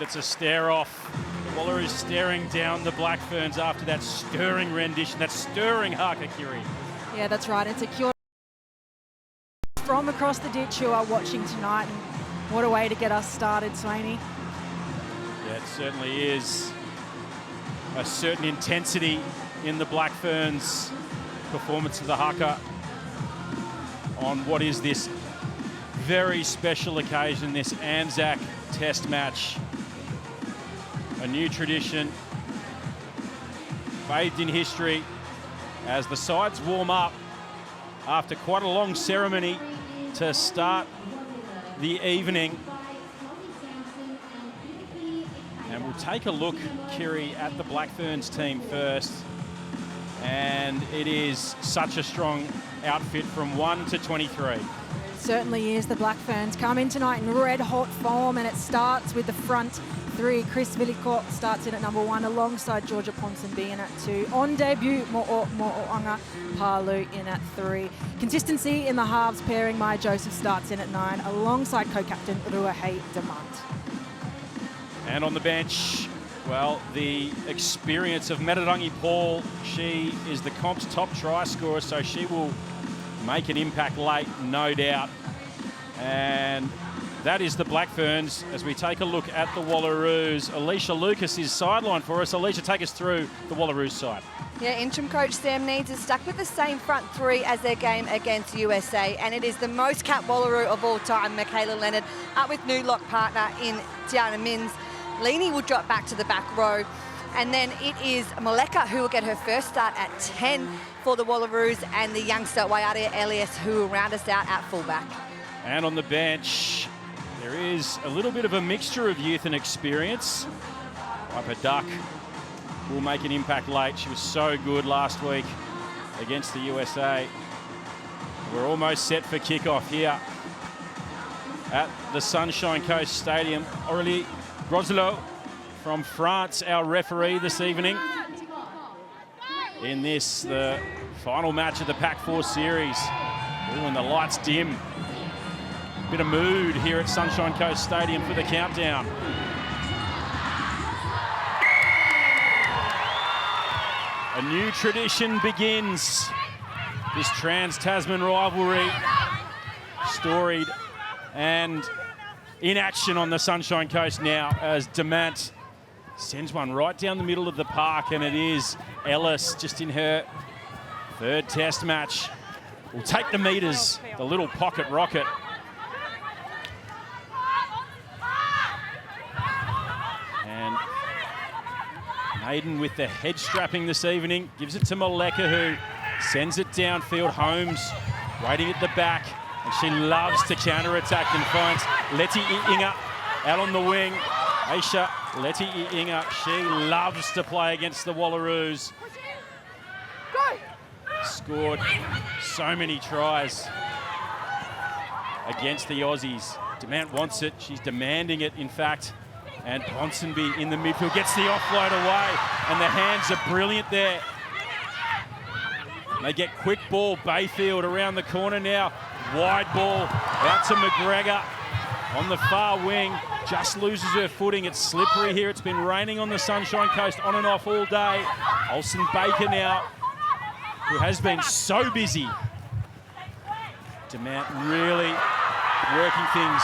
And it's a stare-off. The Wallaroos staring down the Black Ferns after that stirring rendition, that stirring haka, Kiri. Yeah, that's right. It's a cure from across the ditch who are watching tonight. And what a way to get us started, Swaney. Yeah, it certainly is. A certain intensity in the Black Ferns performance of the haka on what is this very special occasion, this ANZAC Test match. A new tradition, bathed in history, as the sides warm up after quite a long ceremony to start the evening. And we'll take a look, Kiri, at the Black Ferns team first. And it is such a strong outfit from 1 to 23. Certainly is. The Black Ferns come in tonight in red-hot form, and it starts with the front three. Chris Villico starts in at number 1 alongside Georgia Ponsonby in at 2. On debut, Mo'oanga Palu in at 3. Consistency in the halves pairing. Maya Joseph starts in at 9 alongside co-captain Ruahei Demant. And on the bench, well, the experience of Metarangi Paul. She is the comp's top try scorer, so she will make an impact late, no doubt. And that is the Black Ferns. As we take a look at the Wallaroos, Alicia Lucas is sidelined for us. Alicia, take us through the Wallaroos side. Yeah, interim coach Sam Needs is stuck with the same front three as their game against USA, and it is the most capped Wallaroo of all time, Michaela Leonard, up with new lock partner in Tiana Mins. Leanie will drop back to the back row. And then it is Maleka who will get her first start at 10 for the Wallaroos, and the youngster Waiaria Elias who will round us out at fullback. And on the bench, there is a little bit of a mixture of youth and experience. Piper Duck will make an impact late. She was so good last week against the USA. We're almost set for kickoff here at the Sunshine Coast Stadium. Aurélie Groselot from France, our referee this evening in this, the final match of the Pac-4 series. Ooh, and the lights dim. Bit of mood here at Sunshine Coast Stadium for the countdown. A new tradition begins. This Trans-Tasman rivalry, storied and in action on the Sunshine Coast now, as Demant sends one right down the middle of the park, and it is Ellis, just in her third test match, will take the meters, the little pocket rocket. And Maiden with the head strapping this evening, gives it to Maleka, who sends it downfield. Holmes waiting at the back, and she loves to counter-attack and finds Letty Inga out on the wing. Aisha Letty Inga, she loves to play against the Wallaroos. Scored so many tries against the Aussies. Demant wants it, she's demanding it in fact. And Ponsonby in the midfield gets the offload away, and the hands are brilliant there. They get quick ball, Bayfield around the corner now. Wide ball out to McGregor on the far wing. Just loses her footing. It's slippery here. It's been raining on the Sunshine Coast on and off all day. Olsen Baker now, who has been so busy. Demant really working things.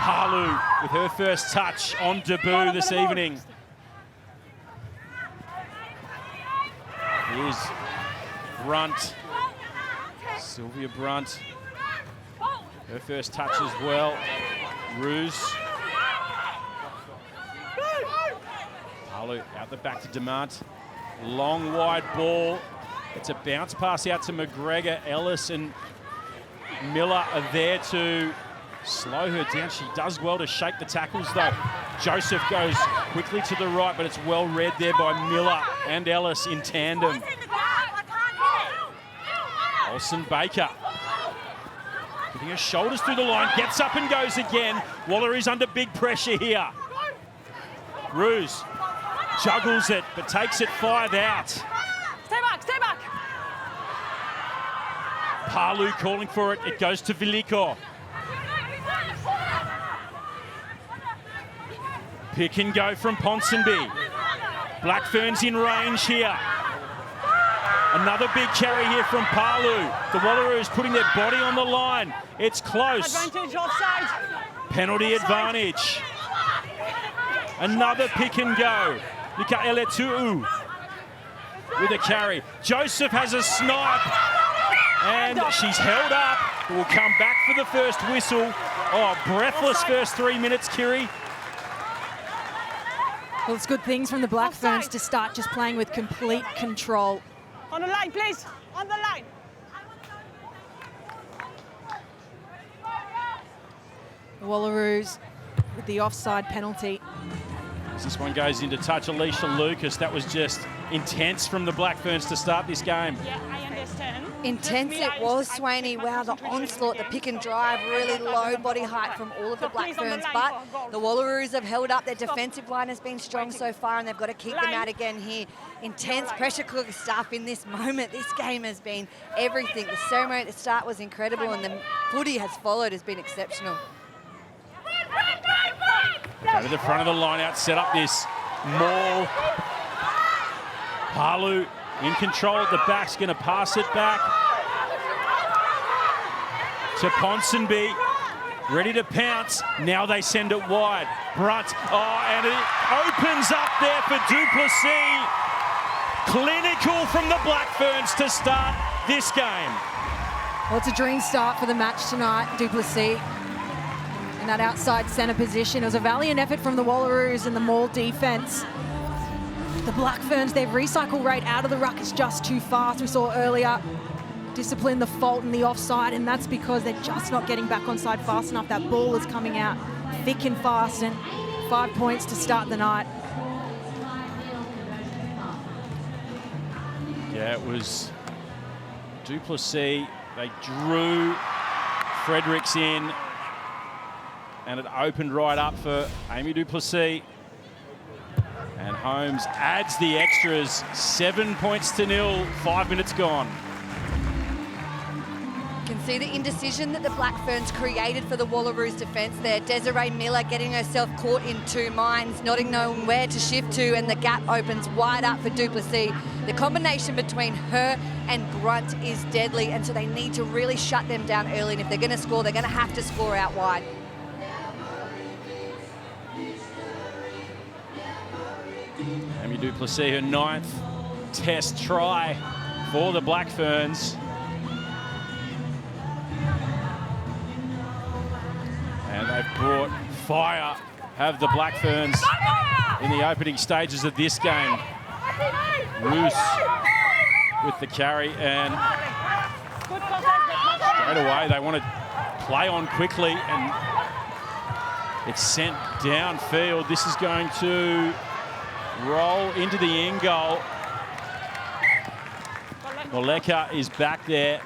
Palu with her first touch on debut this evening. Here's Brunt. Sylvia Brunt. Her first touch as well. Ruse. Palu out the back to Demant. Long wide ball. It's a bounce pass out to McGregor. Ellis and Miller are there to slow her down. She does well to shake the tackles though. Joseph goes quickly to the right, but it's well read there by Miller and Ellis in tandem. Olsen Baker putting her shoulders through the line, gets up and goes again. Wallaroos under big pressure here. Ruse juggles it, but takes it 5 out. Stay back, stay back. Palu calling for it. It goes to Villico. Pick and go from Ponsonby. Black Ferns in range here. Another big carry here from Palu. The Wallaroos putting their body on the line. It's close. Advantage offside. Penalty advantage. Another pick and go. Mikaele Tu'u with a carry. Joseph has a snipe. And she's held up. Will come back for the first whistle. Oh, breathless first 3 minutes, Kiri. Well, it's good things from the Black Ferns to start just playing with complete control. On the line, please. On the line. The Wallaroos with the offside penalty. As this one goes into touch, Alicia Lucas. That was just intense from the Black Ferns to start this game. Yeah, I understand. Intense it was, Swaney. Wow, the onslaught, the pick and drive, really low body height from all of the Black Ferns. But the Wallaroos have held up. Their defensive line has been strong so far, and they've got to keep them out again here. Intense pressure cooker stuff in this moment. This game has been everything. The ceremony at the start was incredible, and the footy has followed, has been exceptional. Go to the front of the line out, set up this maul. Palu in control at the back's going to pass it back to Ponsonby, ready to pounce. Now they send it wide. Brunt, and it opens up there for Duplessis. Clinical from the Black Ferns to start this game. Well, it's a dream start for the match tonight, Duplessis. In that outside centre position. It was a valiant effort from the Wallaroos and the maul defence. The Black Ferns, their recycle rate out of the ruck is just too fast. We saw earlier, discipline the fault in the offside, and that's because they're just not getting back onside fast enough. That ball is coming out thick and fast, and 5 points to start the night. Yeah, it was Duplessis. They drew Fredericks in, and it opened right up for Amy Duplessis. And Holmes adds the extras, 7 points to 0, 5 minutes gone. You can see the indecision that the Black Ferns created for the Wallaroos defence there. Desiree Miller getting herself caught in two minds, not knowing where to shift to, and the gap opens wide up for Duplessis. The combination between her and Brunt is deadly, and so they need to really shut them down early, and if they're going to score, they're going to have to score out wide. Amy Duplessis, her 9th Test try for the Black Ferns. And they've brought fire, have the Black Ferns in the opening stages of this game. Roos with the carry, and straight away they want to play on quickly, and it's sent downfield. This is going to roll into the end goal. Moleka is back there,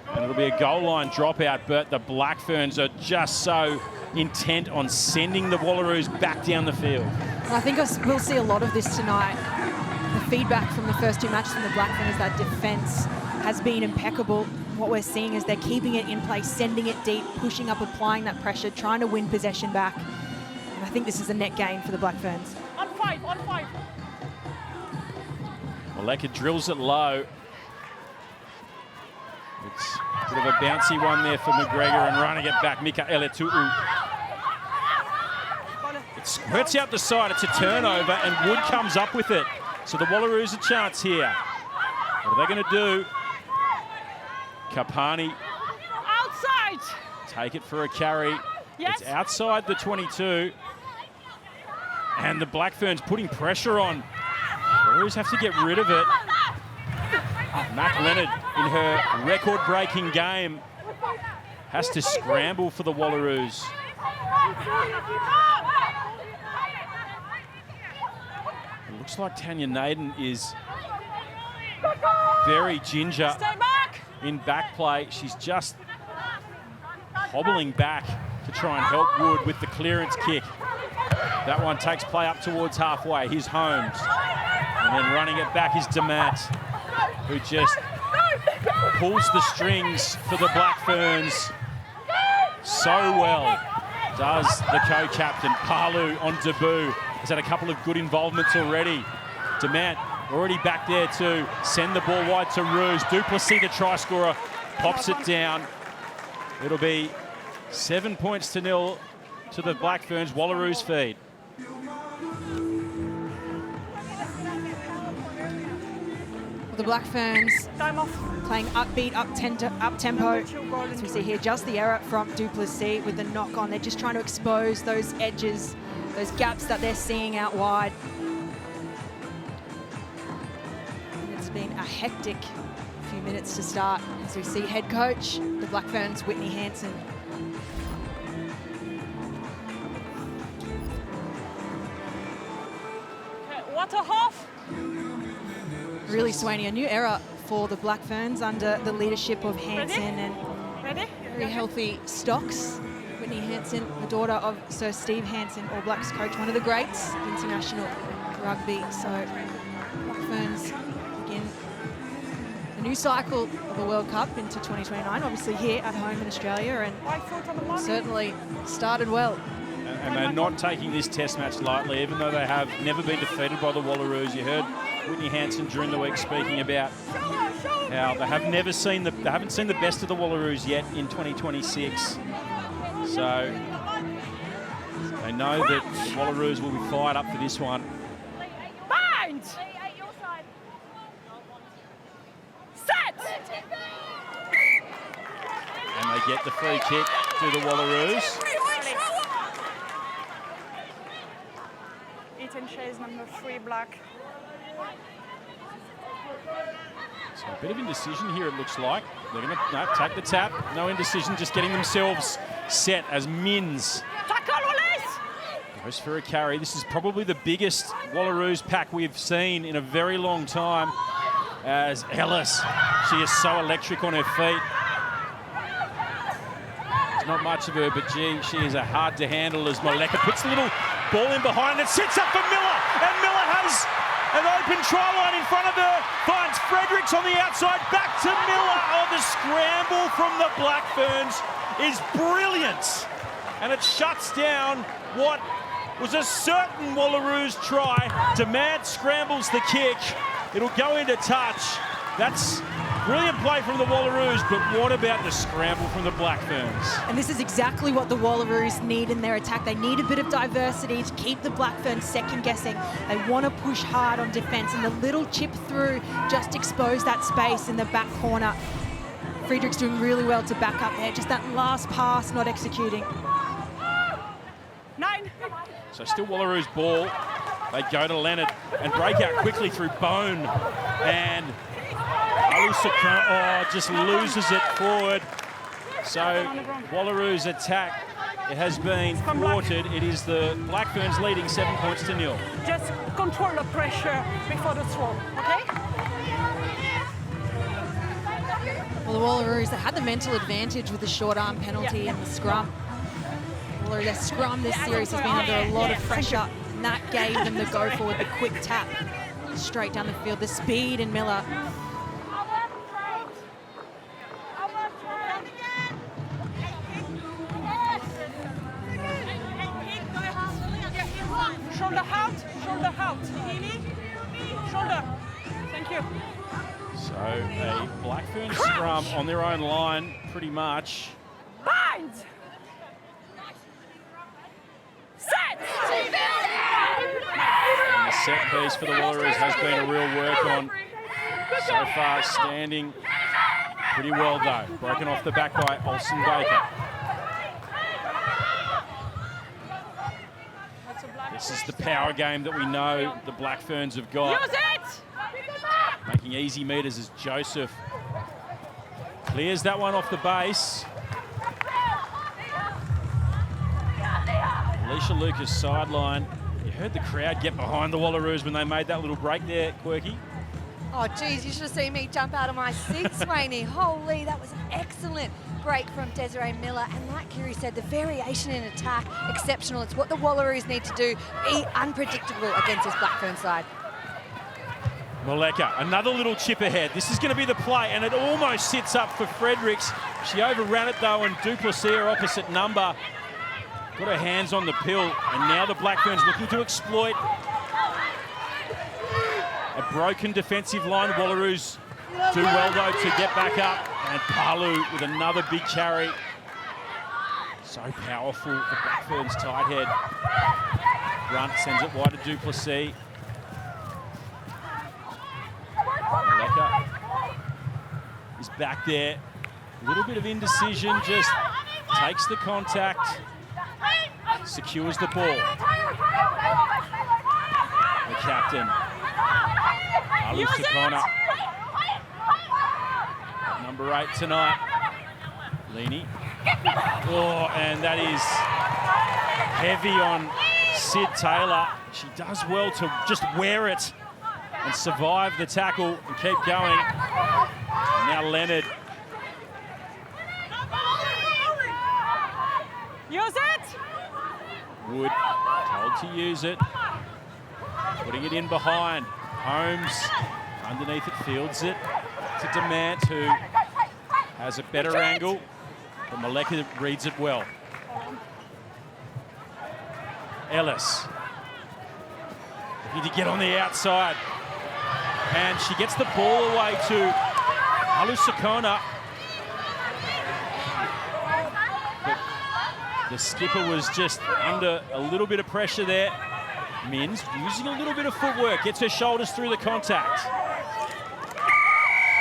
and it'll be a goal line dropout, but the Black Ferns are just so intent on sending the Wallaroos back down the field. I think we'll see a lot of this tonight. The feedback from the first two matches from the Black Ferns, that defence has been impeccable. What we're seeing is they're keeping it in place, sending it deep, pushing up, applying that pressure, trying to win possession back. And I think this is a net gain for the Black Ferns. On five. Moleka drills it low. It's a bit of a bouncy one there for McGregor, and running it back, Mikaele Tu'u. It squirts out the side, it's a turnover, and Wood comes up with it. So the Wallaroos a chance here. What are they going to do? Kapani. Outside. Take it for a carry. Yes. It's outside the 22. And the Black Ferns putting pressure on. Wallaroos have to get rid of it. Mac Leonard, in her record-breaking game, has to scramble for the Wallaroos. It looks like Tanya Naden is very ginger in back play. She's just hobbling back to try and help Wood with the clearance kick. That one takes play up towards halfway. Here's Holmes. And then running it back is DeMatt, who just pulls the strings for the Black Ferns so well. does the co-captain. Palu on debut. Has had a couple of good involvements already. Demant already back there to send the ball wide to Roos. Duplessis, the try scorer, pops it down. It'll be 7 points to 0 to the Black Ferns. Wallaroos feed. The Black Ferns Time off. playing upbeat, up-tempo. As we see here, just the error from Duplessis with the knock-on. They're just trying to expose those edges, those gaps that they're seeing out wide. And it's been a hectic few minutes to start as we see head coach, the Black Ferns, Whitney Hansen. Okay, water half. Really, Swaney, a new era for the Black Ferns under the leadership of Hansen and Ready? very healthy stocks. Whitney Hansen, the daughter of Sir Steve Hansen, All Blacks coach, one of the greats of international rugby. So Black Ferns begin a new cycle of the World Cup into 2029, obviously here at home in Australia, and Right foot on the mark. certainly started well. And they're not taking this test match lightly, even though they have never been defeated by the Wallaroos. You heard Whitney Hansen during the week speaking about how they haven't seen the best of the Wallaroos yet in 2026. So they know that the Wallaroos will be fired up for this one. Bind. Set. And they get the free kick to the Wallaroos. Ethan Chase, number 3, Black. So a bit of indecision here, it looks like. They're going to take the tap. No indecision, just getting themselves set as Mins Tackle, Wallace. goes for a carry. This is probably the biggest Wallaroos pack we've seen in a very long time. As Ellis, she is so electric on her feet. There's not much of her, but gee, she is a hard to handle as Moleka puts the little ball in behind and sets up for Miller. And Miller has an open try line in front of her. Finds Fredericks on the outside. Back to Miller. Oh, the scramble from the Black Ferns is brilliant. And it shuts down what was a certain Wallaroos try. Demant scrambles the kick. It'll go into touch. That's brilliant play from the Wallaroos, but what about the scramble from the Black Ferns? And this is exactly what the Wallaroos need in their attack. They need a bit of diversity to keep the Black Ferns second-guessing. They want to push hard on defence, and the little chip through just exposed that space in the back corner. Friedrich's doing really well to back up there. Just that last pass not executing. 9. So still Wallaroos ball. They go to Leonard and break out quickly through Bone. And Alusakran just loses it forward. So Wallaroos attack, it has been thwarted. It is the Black Ferns leading 7 points to 0. Just control the pressure before the throw, okay? Well, the Wallaroos, they had the mental advantage with the short arm penalty and the scrum. Well, their scrum this series has been under a lot of pressure, and that gave them the go forward, the quick tap straight down the field, the speed in Miller. Shoulder out, shoulder out. Shoulder. Thank you. So a Black Ferns scrum on their own line, pretty much. Bind. Set. And the set piece for the Wallaroos has been a real work on. So far, standing pretty well though. Broken off the back by Olsen Baker. This is the power game that we know the Black Ferns have got. Use it. Making easy meters as Joseph clears that one off the base. Alicia Lucas sideline. You heard the crowd get behind the Wallaroos when they made that little break there, Quirky. Oh, geez, you should have seen me jump out of my seat, Swaney. Holy, that was an excellent break from Desiree Miller. And like Kiri said, the variation in attack, exceptional. It's what the Wallaroos need to do, be unpredictable against this Black Fern side. Moleka, another little chip ahead. This is going to be the play, and it almost sits up for Fredericks. She overran it, though, and Duplessis, her opposite number, got her hands on the pill, and now the Black Ferns looking to exploit a broken defensive line. The Wallaroos do well, though, to get back up. And Palu with another big carry. So powerful, the Black Ferns tight head. Brunt sends it wide to Duplessis. Maleka is back there. A little bit of indecision, just takes the contact, secures the ball. The captain, Palu Sakona. Number 8 tonight, Leaney. Oh, and that is heavy on Sid Taylor. She does well to just wear it and survive the tackle and keep going. Now Leonard. Use it! Wood told to use it. Putting it in behind. Holmes underneath it, fields it to Demant, who has a better angle. But Maleka reads it well. Ellis. Looking to get on the outside. And she gets the ball away to Palu Sakona. But the skipper was just under a little bit of pressure there. Mins using a little bit of footwork, gets her shoulders through the contact.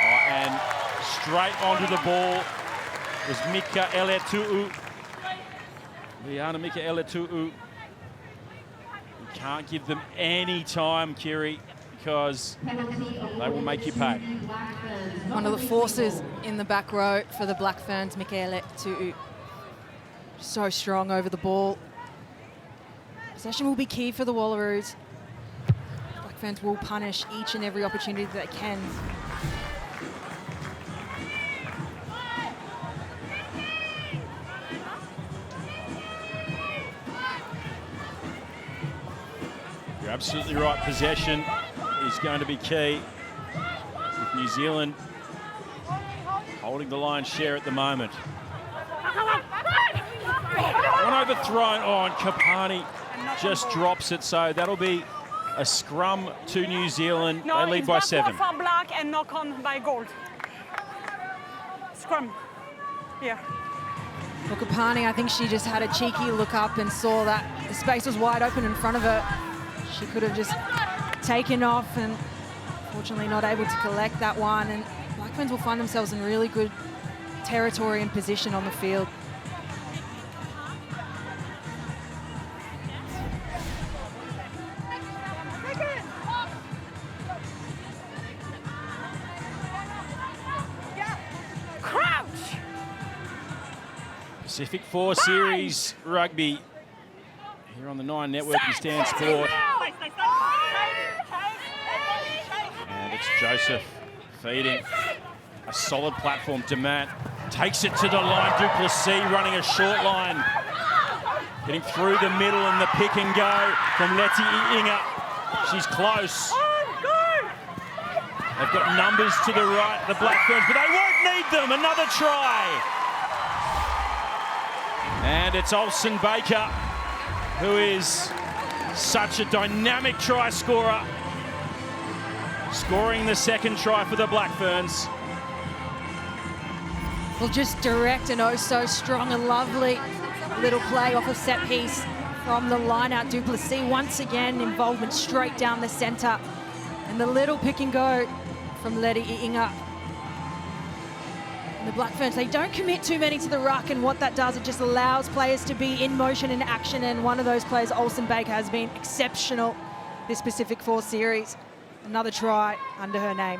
Oh, and straight onto the ball was Mika Eletu'u. Liana Mika Eletu'u. You can't give them any time, Kiri, because they will make you pay. One of the forces in the back row for the Black Ferns, Michaela Tu'u. So strong over the ball. Possession will be key for the Wallaroos. Black Ferns will punish each and every opportunity that they can. You're absolutely right. Possession is going to be key, with New Zealand holding the lion's share at the moment. One overthrown. Oh, and Kapani just drops it, so that'll be a scrum to New Zealand. No, they lead by 7. For Black and knock on by Gold. Scrum. Here. Well, Kapani, I think she just had a cheeky look up and saw that the space was wide open in front of her. She could have just taken off, and fortunately not able to collect that one. And Black Ferns will find themselves in really good territory and position on the field. Pacific 4 Series Rugby here on the 9 Network and Stan Sport. And it's Joseph feeding a solid platform. Demant takes it to the line. Duplessis running a short line. Getting through the middle and the pick and go from Letty Inga. She's close. They've got numbers to the right, the Black Ferns, but they won't need them. Another try. And it's Olsen Baker, who is such a dynamic try scorer, scoring the second try for the Black Ferns. Well, just direct and oh so strong and lovely little play off a set piece from the line-out. Duplessis once again, involvement straight down the centre. And the little pick and go from Letty Inga. And the Black Ferns, they don't commit too many to the ruck, and what that does, it just allows players to be in motion and action, and one of those players, Olsen Baker, has been exceptional this Pacific 4 Series. Another try under her name.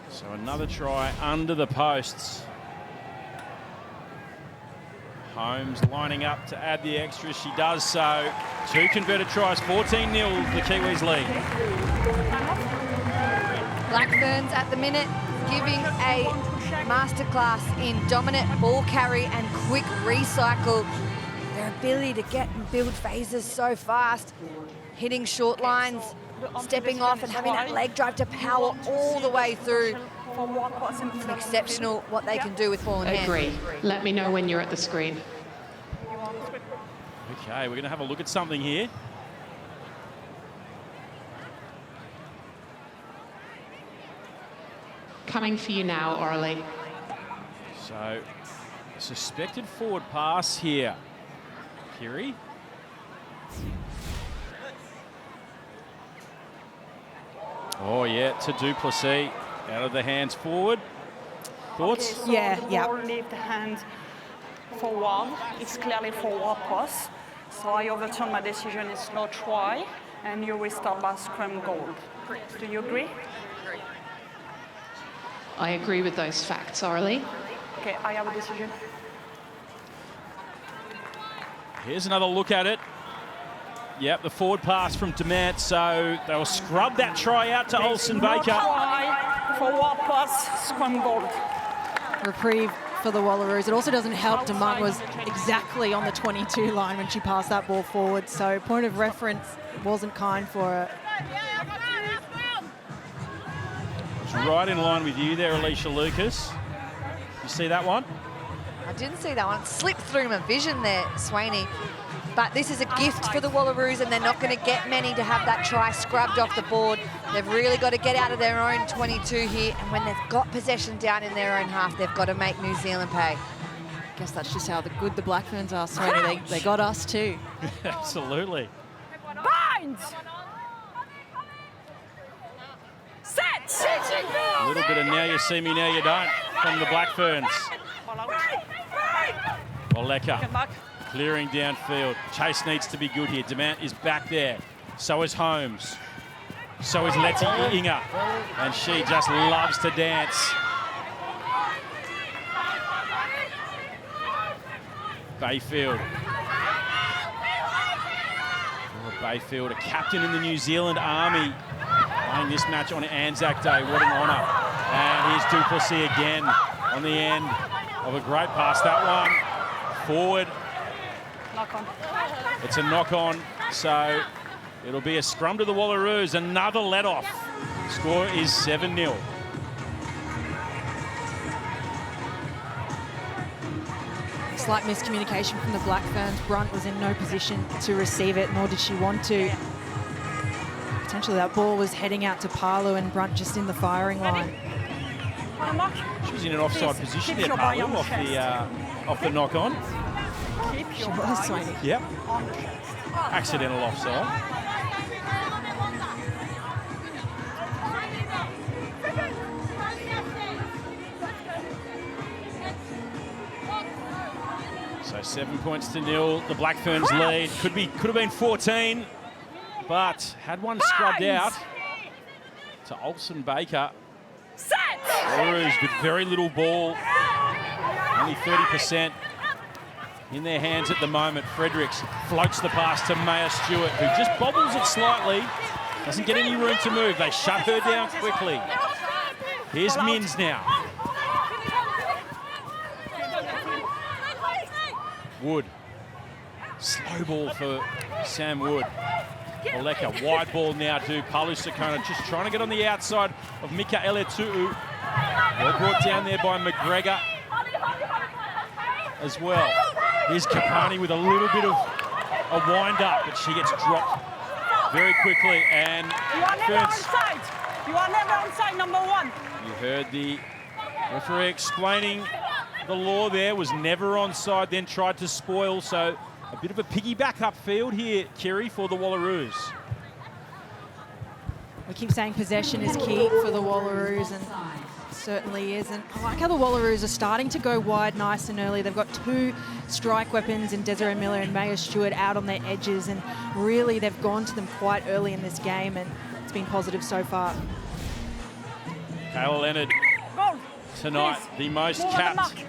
So another try under the posts. Holmes lining up to add the extra. She does so. 2 converted tries, 14-0, the Kiwis lead. Black Ferns at the minute giving a masterclass in dominant ball carry and quick recycle. Their ability to get and build phases so fast, hitting short lines, stepping off and having that leg drive to power all the way through For what was It's exceptional what they can do with ball in hand. Agree. Let me know when you're at the screen. Okay, we're going to have a look at something here. Coming for you now, Orly. So, suspected forward pass here. Kiri. Oh, yeah, to Duplessis. Out of the hands forward. Thoughts? Okay, so Yeah, the yeah. ball leave the hand forward. It's clearly forward pass. So I overturn my decision. It's no try, and you restart by scrum goal. Do you agree? I agree with those facts, Orly. Okay, I have a decision. Here's another look at it. Yep, the forward pass from Demant, so they'll scrub that try out to Olsen No Baker. try, forward pass, scrum goal. Reprieve for the Wallaroos. It also doesn't help Demant was exactly on the 22 line when she passed that ball forward, so point of reference wasn't kind for her. It's right in line with you there, Alicia Lucas. You see that one? I didn't see that one. It slipped through my vision there, Swaney. But this is a gift for the Wallaroos, and they're not going to get many to have that try scrubbed off the board. They've really got to get out of their own 22 here, and when they've got possession down in their own half, they've got to make New Zealand pay. I guess that's just how good the Black Ferns are, Swaney. They got us too. Absolutely. Bind! Set! A little bit of now you see me, now you don't from the Black Ferns. Oleka Get back. clearing downfield. Chase needs to be good here. Demant is back there. So is Holmes. So is Letty Inga. And she just loves to dance. Bayfield. Bayfield, a captain in the New Zealand Army, playing this match on Anzac Day. What an honour. And here's Duplessis again on the end of a great pass. That one forward. Knock on. It's a knock on, so it'll be a scrum to the Wallaroos. Another let off. Score is 7-0. Slight miscommunication from the Black Ferns. Brunt was in no position to receive it, nor did she want to. Potentially that ball was heading out to Palu and Brunt just in the firing line. She was in an offside position there, Palu, off the knock on. Keep She your was, eyes Swaney. Yep, on the chest. accidental offside. So 7 points to 0. The Black Ferns lead. Could have been 14, but had one scrubbed out to Olsen Baker. Set! Wallaroos with very little ball, only 30% in their hands at the moment. Fredericks floats the pass to Maya Stewart, who just bobbles it slightly, doesn't get any room to move. They shut her down quickly. Here's Mins now. Wood. Slow ball for Sam Wood. Oleka, wide ball now to Palu Sakona, just trying to get on the outside of Mika Eletu'u. Well brought down there by McGregor as well. Here's Kapani with a little bit of a wind-up, but she gets dropped very quickly. And You are never Ferns, onside. You are never onside, number one. you heard the referee explaining the law there, was never onside, then tried to spoil, so a bit of a piggyback upfield here, Kiri, for the Wallaroos. We keep saying possession is key for the Wallaroos, and it certainly is. And I like how the Wallaroos are starting to go wide nice and early. They've got two strike weapons in Desiree Miller and Maya Stewart out on their edges, and really they've gone to them quite early in this game, and it's been positive so far. Kayla Leonard Goal. tonight, Please. the most Move on the capped mark. Thank you.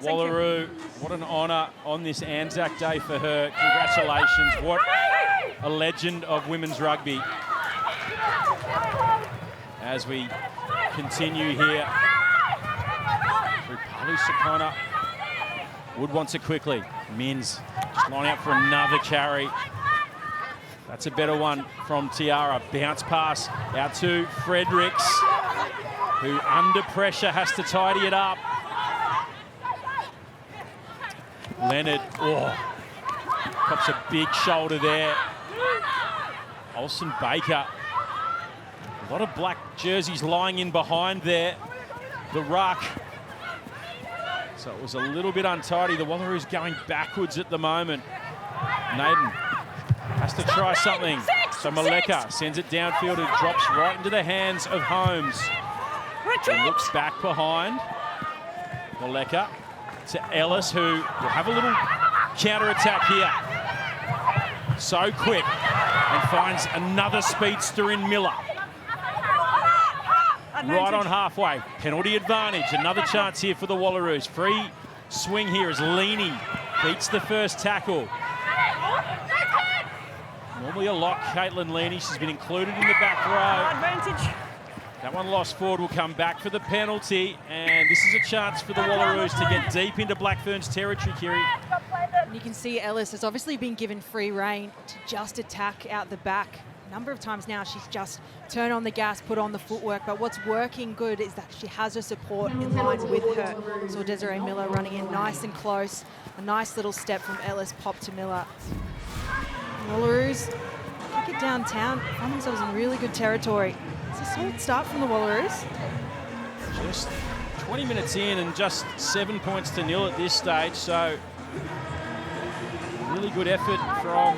Wallaroo. What an honour on this Anzac Day for her. Congratulations. What a legend of women's rugby. As we continue here through Palu Sakona. Wood wants it quickly. Mins just line out for another carry. That's a better one from Tiara. Bounce pass out to Fredericks. who under pressure has to tidy it up. Leonard, pops a big shoulder there. Olsen Baker, a lot of black jerseys lying in behind there. The ruck. So it was a little bit untidy. The Wallaroos going backwards at the moment. Naden has to try something. So Maleka sends it downfield. It drops right into the hands of Holmes. He looks back behind. Maleka to Ellis, who will have a little counter-attack here. So quick, and finds another speedster in Miller. Right on halfway, penalty advantage. Another chance here for the Wallaroos. Free swing here as Leaney beats the first tackle. Normally a lock, Caitlin Leaney. She's been included in the back row. Advantage. That one lost forward, will come back for the penalty. And this is a chance for the Wallaroos to get deep into Black Ferns territory, Kiri. And you can see Ellis has obviously been given free rein to just attack out the back. A number of times now she's just turned on the gas, put on the footwork, but what's working good is that she has her support in line with her. So Desiree Miller running in nice and close. A nice little step from Ellis, pop to Miller. Wallaroos kick it downtown, find themselves in really good territory. It's a solid start from the Wallaroos. Just 20 minutes in and just 7 points to nil at this stage, so really good effort from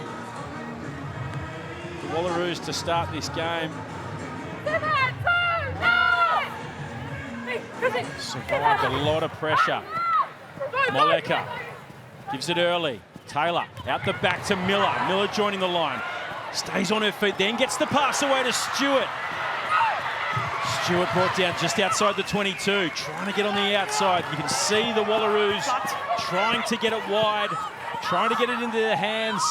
the Wallaroos to start this game. Survived a lot of pressure. Maleka gives it early. Taylor out the back to Miller. Miller joining the line. Stays on her feet, then gets the pass away to Stewart. Stewart brought down just outside the 22, trying to get on the outside. You can see the Wallaroos trying to get it wide, trying to get it into the hands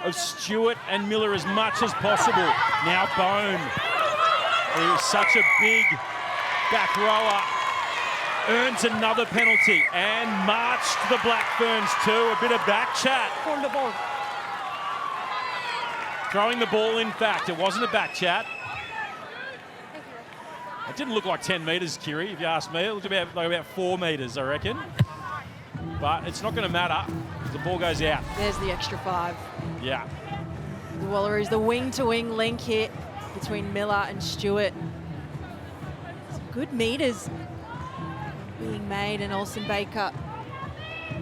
of Stewart and Miller as much as possible. Now Bone, who is such a big back rower, earns another penalty and marched the Black Ferns to a bit of back chat. Hold the ball. Throwing the ball, in fact. It wasn't a back chat. It didn't look like 10 metres, Kiri, if you ask me. It looked about 4 metres, I reckon. But it's not going to matter. The ball goes out. There's the extra 5. Yeah. The Wallaroos, the wing-to-wing link hit between Miller and Stewart. Some good metres being made, and Olsen Baker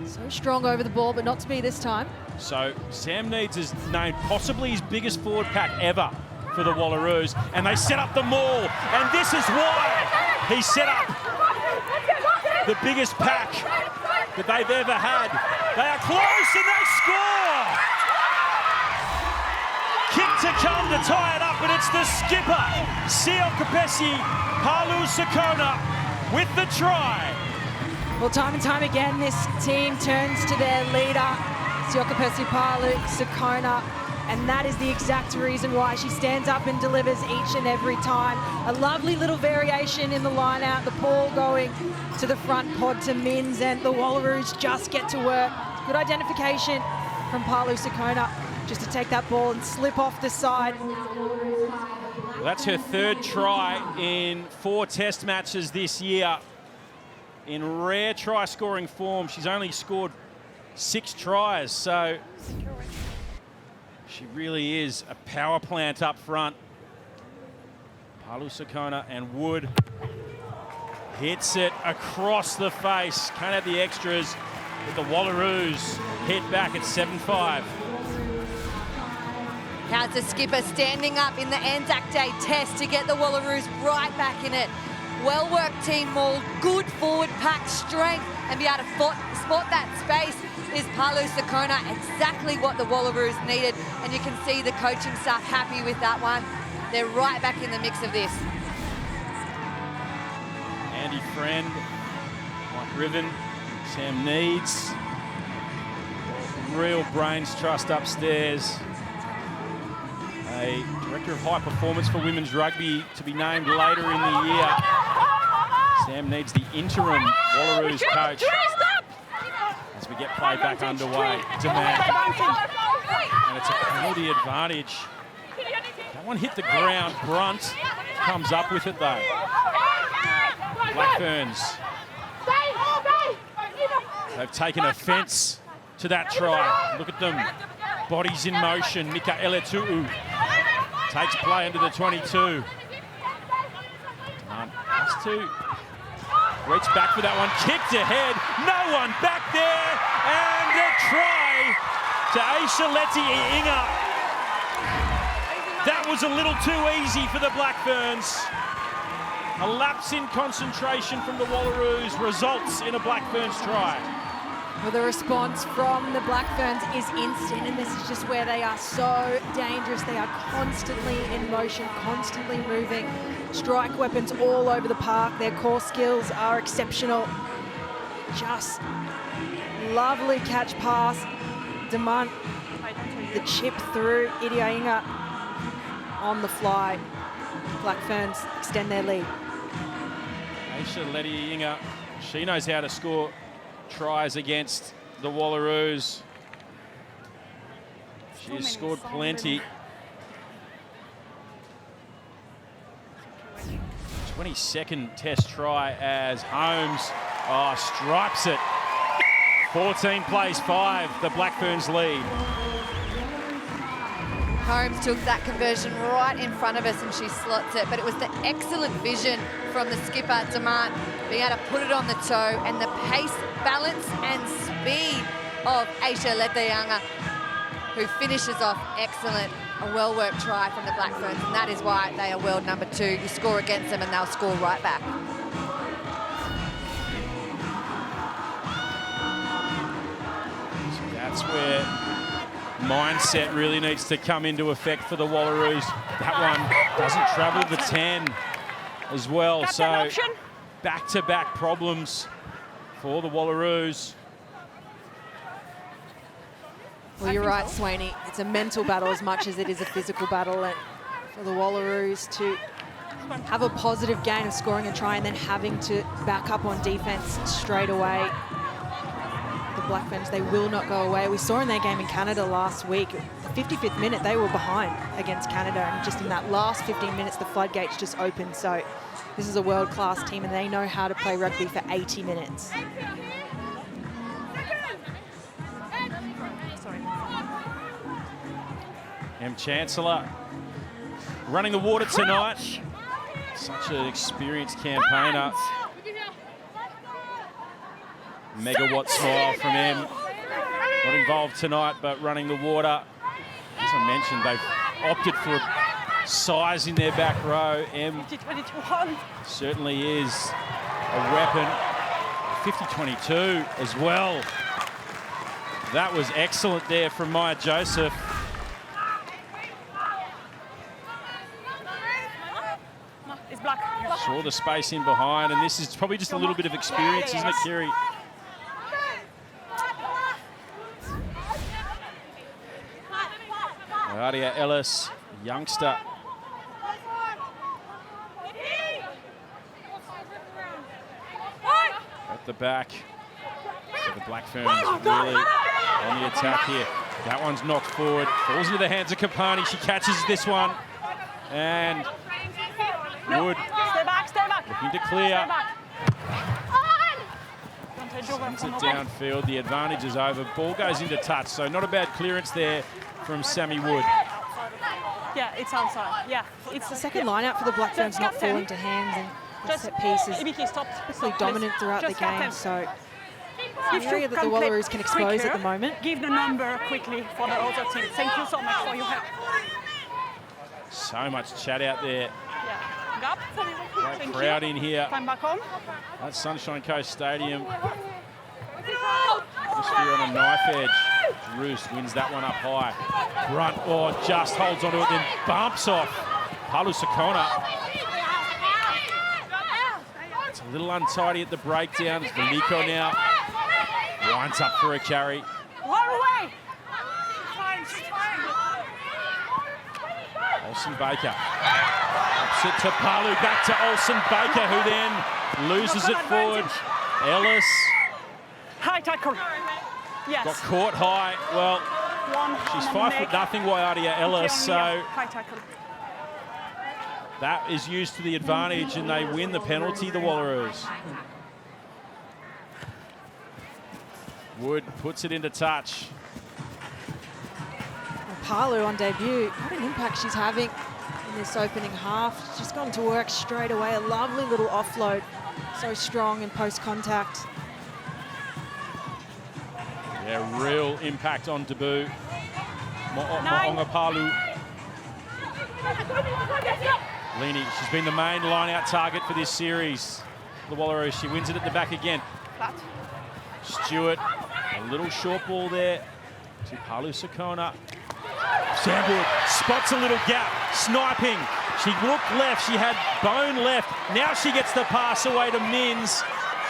so strong over the ball, but not to be this time. So Sam Needs is named possibly his biggest forward pack ever for the Wallaroos, and they set up the maul, and this is why he set up the biggest pack that they've ever had. They are close and they score! Kick to come to tie it up, and it's the skipper, Siokapesi Palu-Sakona, with the try. Well, time and time again, this team turns to their leader, Siokapesi Palu-Sakona, and that is the exact reason why she stands up and delivers each and every time. A lovely little variation in the line out, the ball going to the front pod to Mins, and the Wallaroos just get to work. Good identification from Palu-Sakona, just to take that ball and slip off the side. Well, that's her 3rd try in 4 test matches this year. In rare try-scoring form, she's only scored 6 tries, so she really is a power plant up front. Palu-Sakona, and Wood hits it across the face. Can't have the extras, but the Wallaroos hit back at 7-5. How's the skipper standing up in the ANZAC Day test to get the Wallaroos right back in it. Well-worked team maul, good forward pack strength, and be able to spot that space is Palu-Sakona, exactly what the Wallaroos needed. And you can see the coaching staff happy with that one. They're right back in the mix of this. Andy Friend, Mike Riven, Sam Needs. Real brains trust upstairs. A director of high performance for women's rugby to be named later in the year. Sam Needs, the interim Wallaroos coach. As we get play back underway. Demand. And it's a penalty advantage. That one hit the ground. Brunt comes up with it though. Black Ferns have taken offence to that try. Look at them. Bodies in motion. Mikaela Tu'u takes play into the 22. Has to reach back for that one. Kicked ahead. No one back there. And a try to Aisha Leti-Inga. That was a little too easy for the Black Ferns. A lapse in concentration from the Wallaroos results in a Black Ferns try. Well, the response from the Black Ferns is instant, and this is just where they are so dangerous. They are constantly in motion, constantly moving. Strike weapons all over the park. Their core skills are exceptional. Just lovely catch pass. Demant, the chip through. Iriainga on the fly. Black Ferns extend their lead. Aisha Leti-Inga, she knows how to score tries against the Wallaroos. She has scored plenty. 22nd Test try as Holmes stripes it. 14 plays 5, the Black Ferns lead. Holmes took that conversion right in front of us and she slots it, but it was the excellent vision from the skipper, Demant, being able to put it on the toe, and the pace, balance and speed of Aisha Leti-Inga, who finishes off excellent. A well-worked try from the Black Ferns, and that is why they are world number 2. You score against them and they'll score right back. So that's where mindset really needs to come into effect for the Wallaroos. That one doesn't travel the 10 as well. So back-to-back problems for the Wallaroos. Well, you're right, Swaney. It's a mental battle as much as it is a physical battle. And for the Wallaroos to have a positive gain of scoring a try and then having to back up on defence straight away. The Black Ferns, they will not go away. We saw in their game in Canada last week, the 55th minute, they were behind against Canada. And just in that last 15 minutes, the floodgates just opened. So this is a world-class team and they know how to play rugby for 80 minutes. Chancellor running the water tonight. Such an experienced campaigner. Megawatt smile from M. Not involved tonight, but running the water. As I mentioned, they've opted for a size in their back row. M certainly is a weapon. 50-22 as well. That was excellent there from Maya Joseph. Saw the space in behind, and this is probably just a little bit of experience, isn't it, Kiri? Adia Ellis, youngster. At the back. So the Black Ferns really on the attack here. That one's knocked forward, falls into the hands of Kapani. She catches this one, and Wood looking to clear. Sends it downfield. The advantage is over. Ball goes into touch, so not a bad clearance there from Sammy Wood. Yeah, it's outside. Yeah, It's the second line out for the Black Ferns not falling to hands, and the set pieces really dominant throughout the game. So it's an area that the Wallaroos can expose at the moment. Give the number quickly for the other team. Thank you so much for your help. So much chat out there. Yeah. Great crowd in here. Climb back on. That's Sunshine Coast Stadium. Just here on a knife edge. Roost wins that one up high. Brunt, just holds onto it, then bumps off. Palu Sakona. It's a little untidy at the breakdown. It's Veliko now. Winds up for a carry. Olsen Baker. Ups it to Palu, back to Olsen Baker, who then loses it forward. Ellis. High tackle. Yes. Got caught high. Well, she's 5'0", Waiadia Ellis, so high tackle. that is used to the advantage and they win the penalty, the Wallaroos. Wood puts it into touch. Palu on debut, what an impact she's having in this opening half. She's gone to work straight away, a lovely little offload. So strong in post-contact. Yeah, real impact on debut. Mo'onga Palu. Lini, she's been the main line-out target for this series. The Wallaroos, she wins it at the back again. Stewart, a little short ball there to Palu Sakona. Sandwood spots a little gap, sniping. She looked left, she had bone left. Now she gets the pass away to Mins.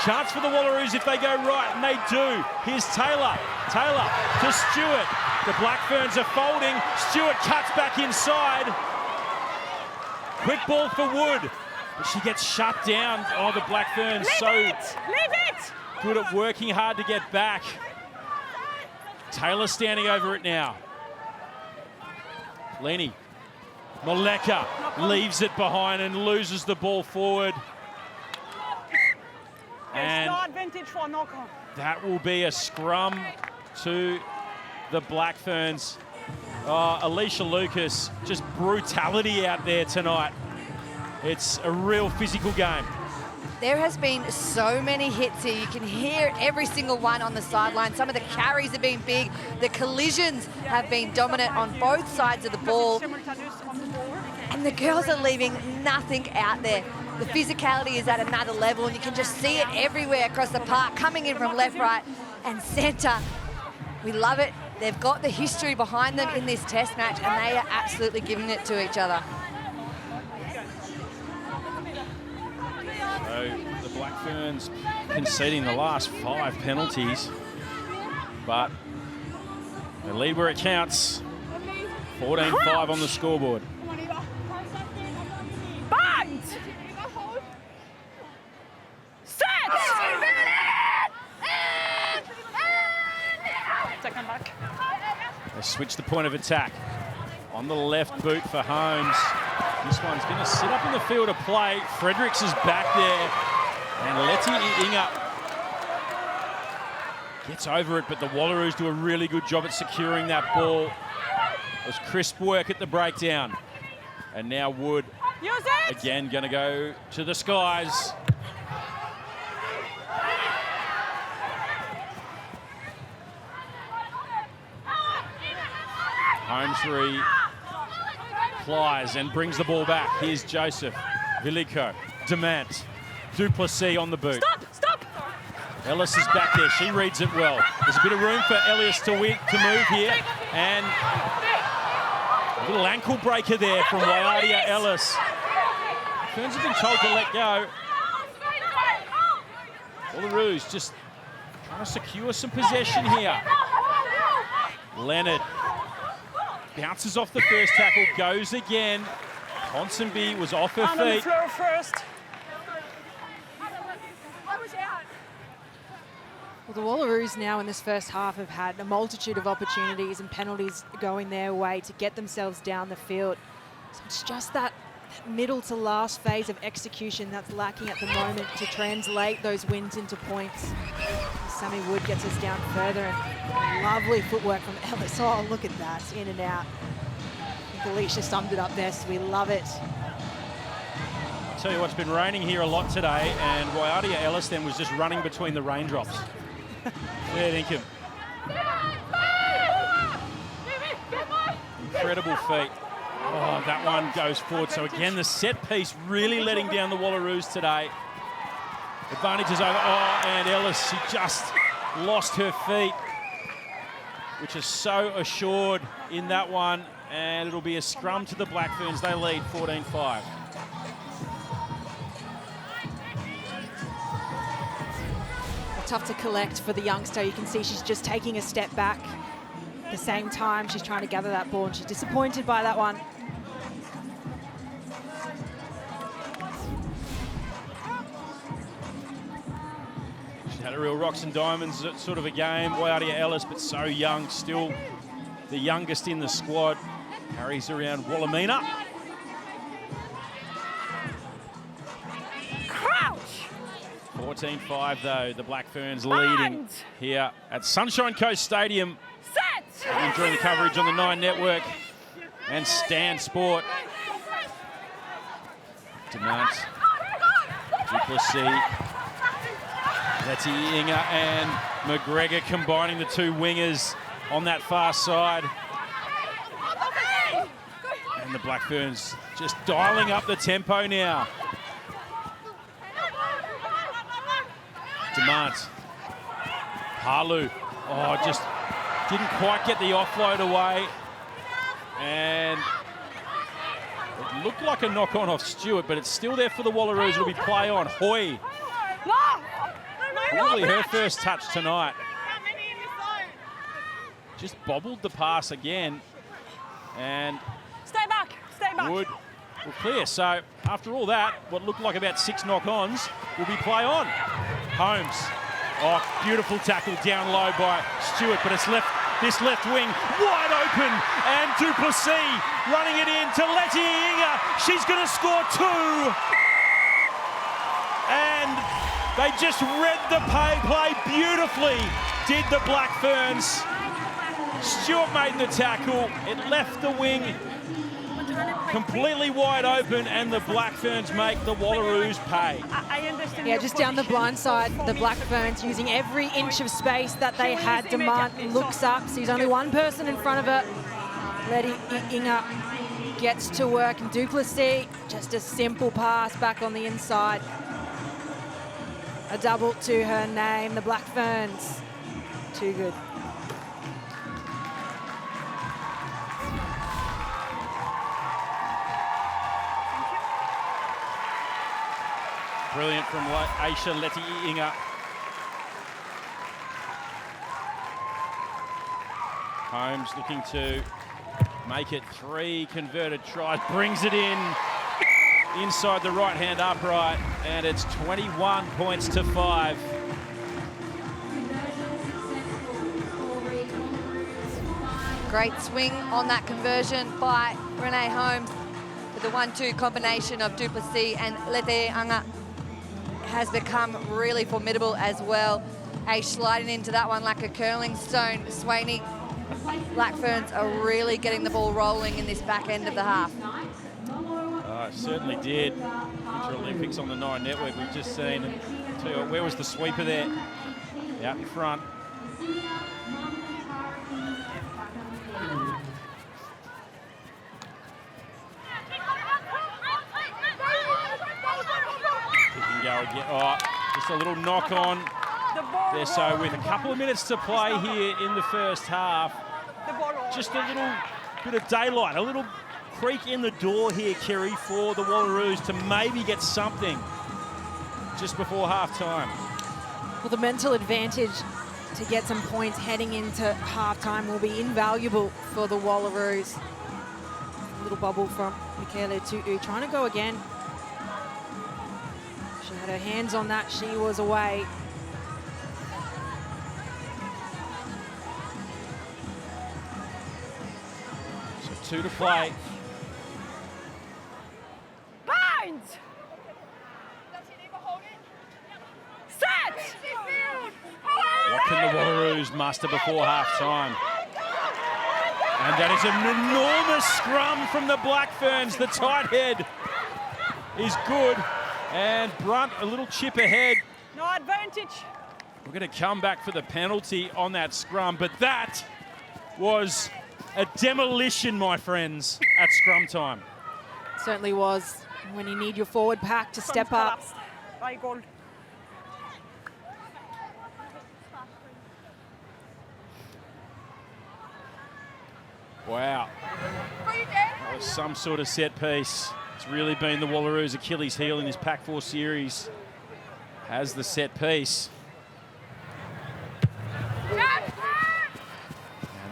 Chance for the Wallaroos if they go right, and they do. Here's Taylor. Taylor to Stewart. The Black Ferns are folding. Stewart cuts back inside. Quick ball for Wood, but she gets shut down. Oh, the Black Ferns good at working hard to get back. Taylor standing over it now. Lenny. Maleka leaves it behind and loses the ball forward. And that will be a scrum to the Black Ferns. Alicia Lucas, just brutality out there tonight. It's a real physical game. There has been so many hits here. You can hear every single one on the sideline. Some of the carries have been big. The collisions have been dominant on both sides of the ball. And the girls are leaving nothing out there. The physicality is at another level, and you can just see it everywhere across the park, coming in from left, right, and centre. We love it. They've got the history behind them in this test match, and they are absolutely giving it to each other. So the Black Ferns conceding the last 5 penalties, but they lead where it counts. 14-5 on the scoreboard. Second back. They switch the point of attack. On the left boot for Holmes. This one's going to sit up in the field of play. Fredericks is back there. And Letty Inga gets over it, but the Wallaroos do a really good job at securing that ball. It was crisp work at the breakdown. And now Wood again going to go to the skies. Holmes replies and brings the ball back. Here's Joseph, Vilico, Demant, Duplessis on the boot. Stop! Ellis is back there. She reads it well. There's a bit of room for Elias to move here. And a little ankle breaker there from Waiadia Ellis. Ferns have been told to let go. Wallaroos just trying to secure some possession here. Leonard bounces off the first tackle, goes again. Ponsonby was off her feet. On the floor first. Well, the Wallaroos now in this first half have had a multitude of opportunities and penalties going their way to get themselves down the field. So it's just that middle to last phase of execution that's lacking at the moment to translate those wins into points. Sammy Wood gets us down further, and lovely footwork from Ellis. Oh, look at that, in and out. I think Alicia summed it up best. We love it. I'll tell you what's been raining here a lot today, and Waiadia Ellis then was just running between the raindrops. Fair dinkum. Incredible feat. Oh, that one goes forward. So again, the set piece really letting down the Wallaroos today. Advantage is over. Oh, and Ellis, she just lost her feet, which is so assured in that one. And it'll be a scrum to the Black Ferns. They lead 14-5. Tough to collect for the youngster. You can see she's just taking a step back. At the same time, she's trying to gather that ball, and she's disappointed by that one. She's had a real rocks and diamonds sort of a game. Waiadia Ellis, but so young, still the youngest in the squad. Carries around Wallamina. 14-5 though, the Black Ferns leading here at Sunshine Coast Stadium. Enjoying the coverage on the 9 Network and Stan Sport. Demant, Duplessis, Letty Inga and McGregor combining the two wingers on that far side. And the Black Ferns just dialing up the tempo now. Demant, Halu, just didn't quite get the offload away. And it looked like a knock-on off Stewart, but it's still there for the Wallaroos. It'll be play on. Hoy. Probably her first touch tonight. Just bobbled the pass again. And Stay back. Wood will clear. So after all that, what looked like about 6 knock-ons will be play on. Holmes. Oh, beautiful tackle down low by Stewart, but it's left this left wing wide open, and Duplessis running it in to Letty Inga. She's going to score 2. And they just read the play beautifully, did the Black Ferns. Stewart made the tackle. It left the wing completely wide open, and the Black Ferns make the Wallaroos pay. I understand. Yeah, just down the blind side, the Black Ferns using every inch of space that they had. Demant looks up, sees only one person in front of her. Letty Inga gets to work, and Duplessis, just a simple pass back on the inside. A double to her name, the Black Ferns. Too good. Brilliant from Aisha Letty Inga. Holmes looking to make it 3 converted tries, brings it in inside the right-hand upright, and it's 21 points to 5. Great swing on that conversion by Renee Holmes. But the 1-2 combination of Duplessis and Letty Inga has become really formidable as well. Ace sliding into that one like a curling stone. Swaney, Black Ferns are really getting the ball rolling in this back end of the half. Certainly did. Winter Olympics on the 9 Network we've just seen. And tell you what, where was the sweeper there? Out in front. Again. Just a little knock on there. So with a couple of minutes to play here in the first half, just a little bit of daylight, a little creak in the door here, Kerry, for the Wallaroos to maybe get something just before half-time. Well, the mental advantage to get some points heading into half-time will be invaluable for the Wallaroos. A little bubble from Michaela Tu'u, trying to go again. She had her hands on that, she was away. So 2 to play. Bind! Set! What can the Wallaroos muster before half-time? And that is an enormous scrum from the Black Ferns. The tight head is good. And Brunt, a little chip ahead. No advantage. We're going to come back for the penalty on that scrum, but that was a demolition, my friends, at scrum time. Certainly was, when you need your forward pack to step up. By goal. Wow. That was some sort of set piece. It's really been the Wallaroos' Achilles heel in this Pac-4 series. Has the set piece. And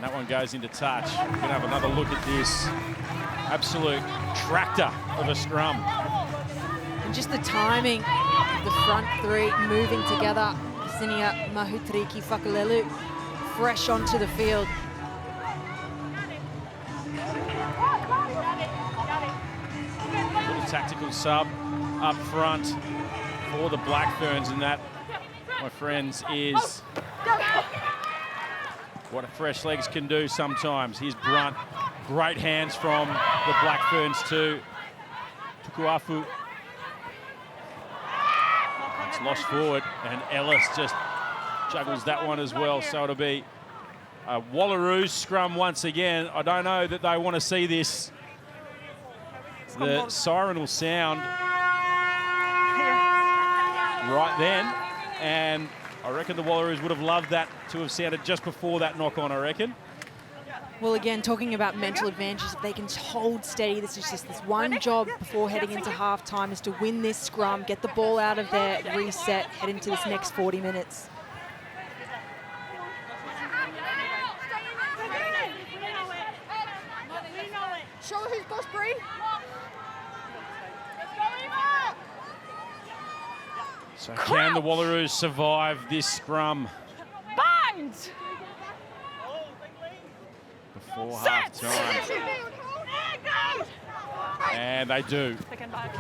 that one goes into touch. We're going to have another look at this. Absolute tractor of a scrum. And just the timing of the front 3 moving together. Sinia Mahutriki Fakalelu fresh onto the field. Little tactical sub up front for the Black Ferns, and that, my friends, is what fresh legs can do sometimes. Here's Brunt. Great hands from the Black Ferns to Tukuafu. It's lost forward, and Ellis just juggles that one as well. So it'll be a Wallaroos scrum once again. I don't know that they want to see this. The siren will sound right then, and I reckon the Wallaroos would have loved that to have sounded just before that knock on, I reckon. Well, again, talking about mental advantages, if they can hold steady, this is just this one job before heading into halftime is to win this scrum, get the ball out of there, reset, head into this next 40 minutes. Show who's boss, Bree. So can the Wallaroos survive this scrum Bind! before half-time? And they do. Second back.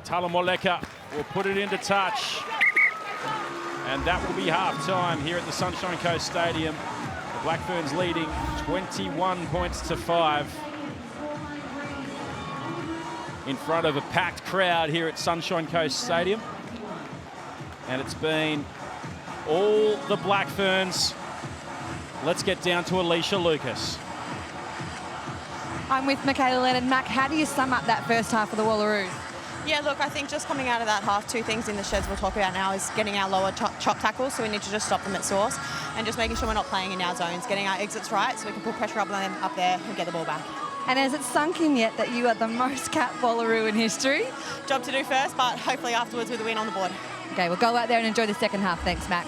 Tala Moleka will put it into touch. And that will be half-time here at the Sunshine Coast Stadium. The Black Ferns leading 21 points to 5. In front of a packed crowd here at Sunshine Coast Stadium. And it's been all the Black Ferns. Let's get down to Alicia Lucas. I'm with Michaela Leonard. Mac, how do you sum up that first half for the Wallaroos? Yeah, look, I think just coming out of that half, two things in the sheds we'll talk about now is getting our lower chop tackles, so we need to just stop them at source, and just making sure we're not playing in our zones, getting our exits right so we can put pressure up on them up there and get the ball back. And has it sunk in yet that you are the most capped Wallaroo in history? Job to do first, but hopefully afterwards with a win on the board. Okay, we'll go out there and enjoy the second half. Thanks, Mac.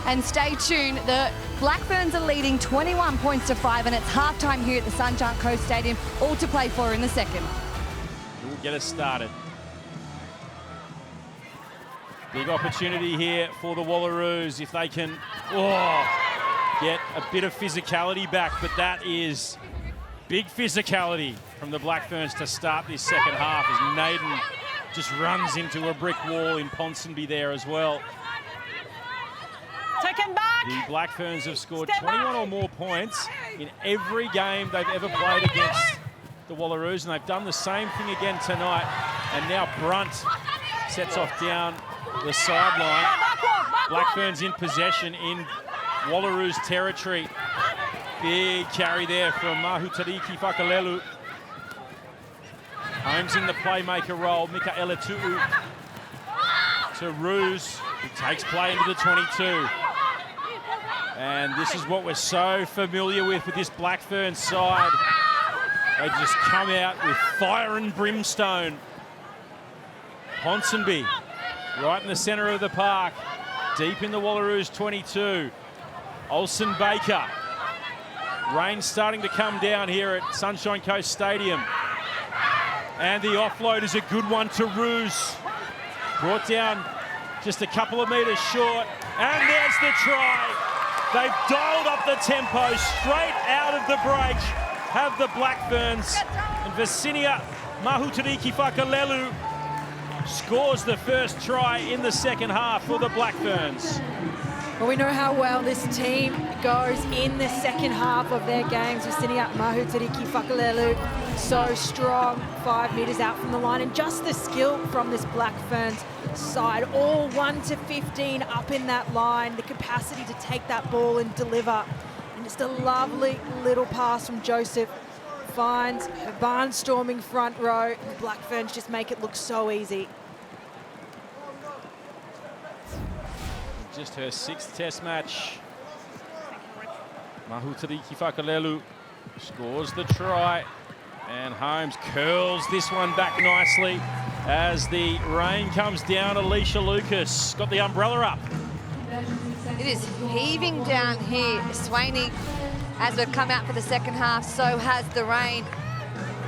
And stay tuned. The Black Ferns are leading 21 points to 5, and it's halftime here at the Sunshine Coast Stadium, all to play for in the second. We'll get us started. Big opportunity here for the Wallaroos if they can get a bit of physicality back, but that is big physicality from the Black Ferns to start this second half as Naden just runs into a brick wall in Ponsonby there as well. Second back. The Black Ferns have scored 21 or more points in every game they've ever played against the Wallaroos, and they've done the same thing again tonight. And now Brunt sets off down the sideline. Black Ferns in possession in Wallaroos territory. Big carry there from Mahutariki Whakalelu. Holmes in the playmaker role. Mikaela Tu'u to Roos, who takes play into the 22. And this is what we're so familiar with this Black Ferns side. They just come out with fire and brimstone. Ponsonby, right in the centre of the park, deep in the Wallaroos 22. Olsen Baker. Rain starting to come down here at Sunshine Coast Stadium. And the offload is a good one to Roos. Brought down just a couple of metres short. And there's the try. They've dialed up the tempo straight out of the break. Have the Black Ferns. And Visinia Mahutariki Whakalelu scores the first try in the second half for the Black Ferns. Well, we know how well this team goes in the second half of their games. Visinia Mahutariki Whakalelu, so strong, 5 metres out from the line, and just the skill from this Black Ferns side, all 1 to 15 up in that line, the capacity to take that ball and deliver. And just a lovely little pass from Joseph finds a barnstorming front row. And the Black Ferns just make it look so easy. Just her 6th test match. Mahutariki Whakalelu scores the try. And Holmes curls this one back nicely as the rain comes down. Alicia Lucas got the umbrella up. It is heaving down here. Swaney, as we've come out for the second half, so has the rain.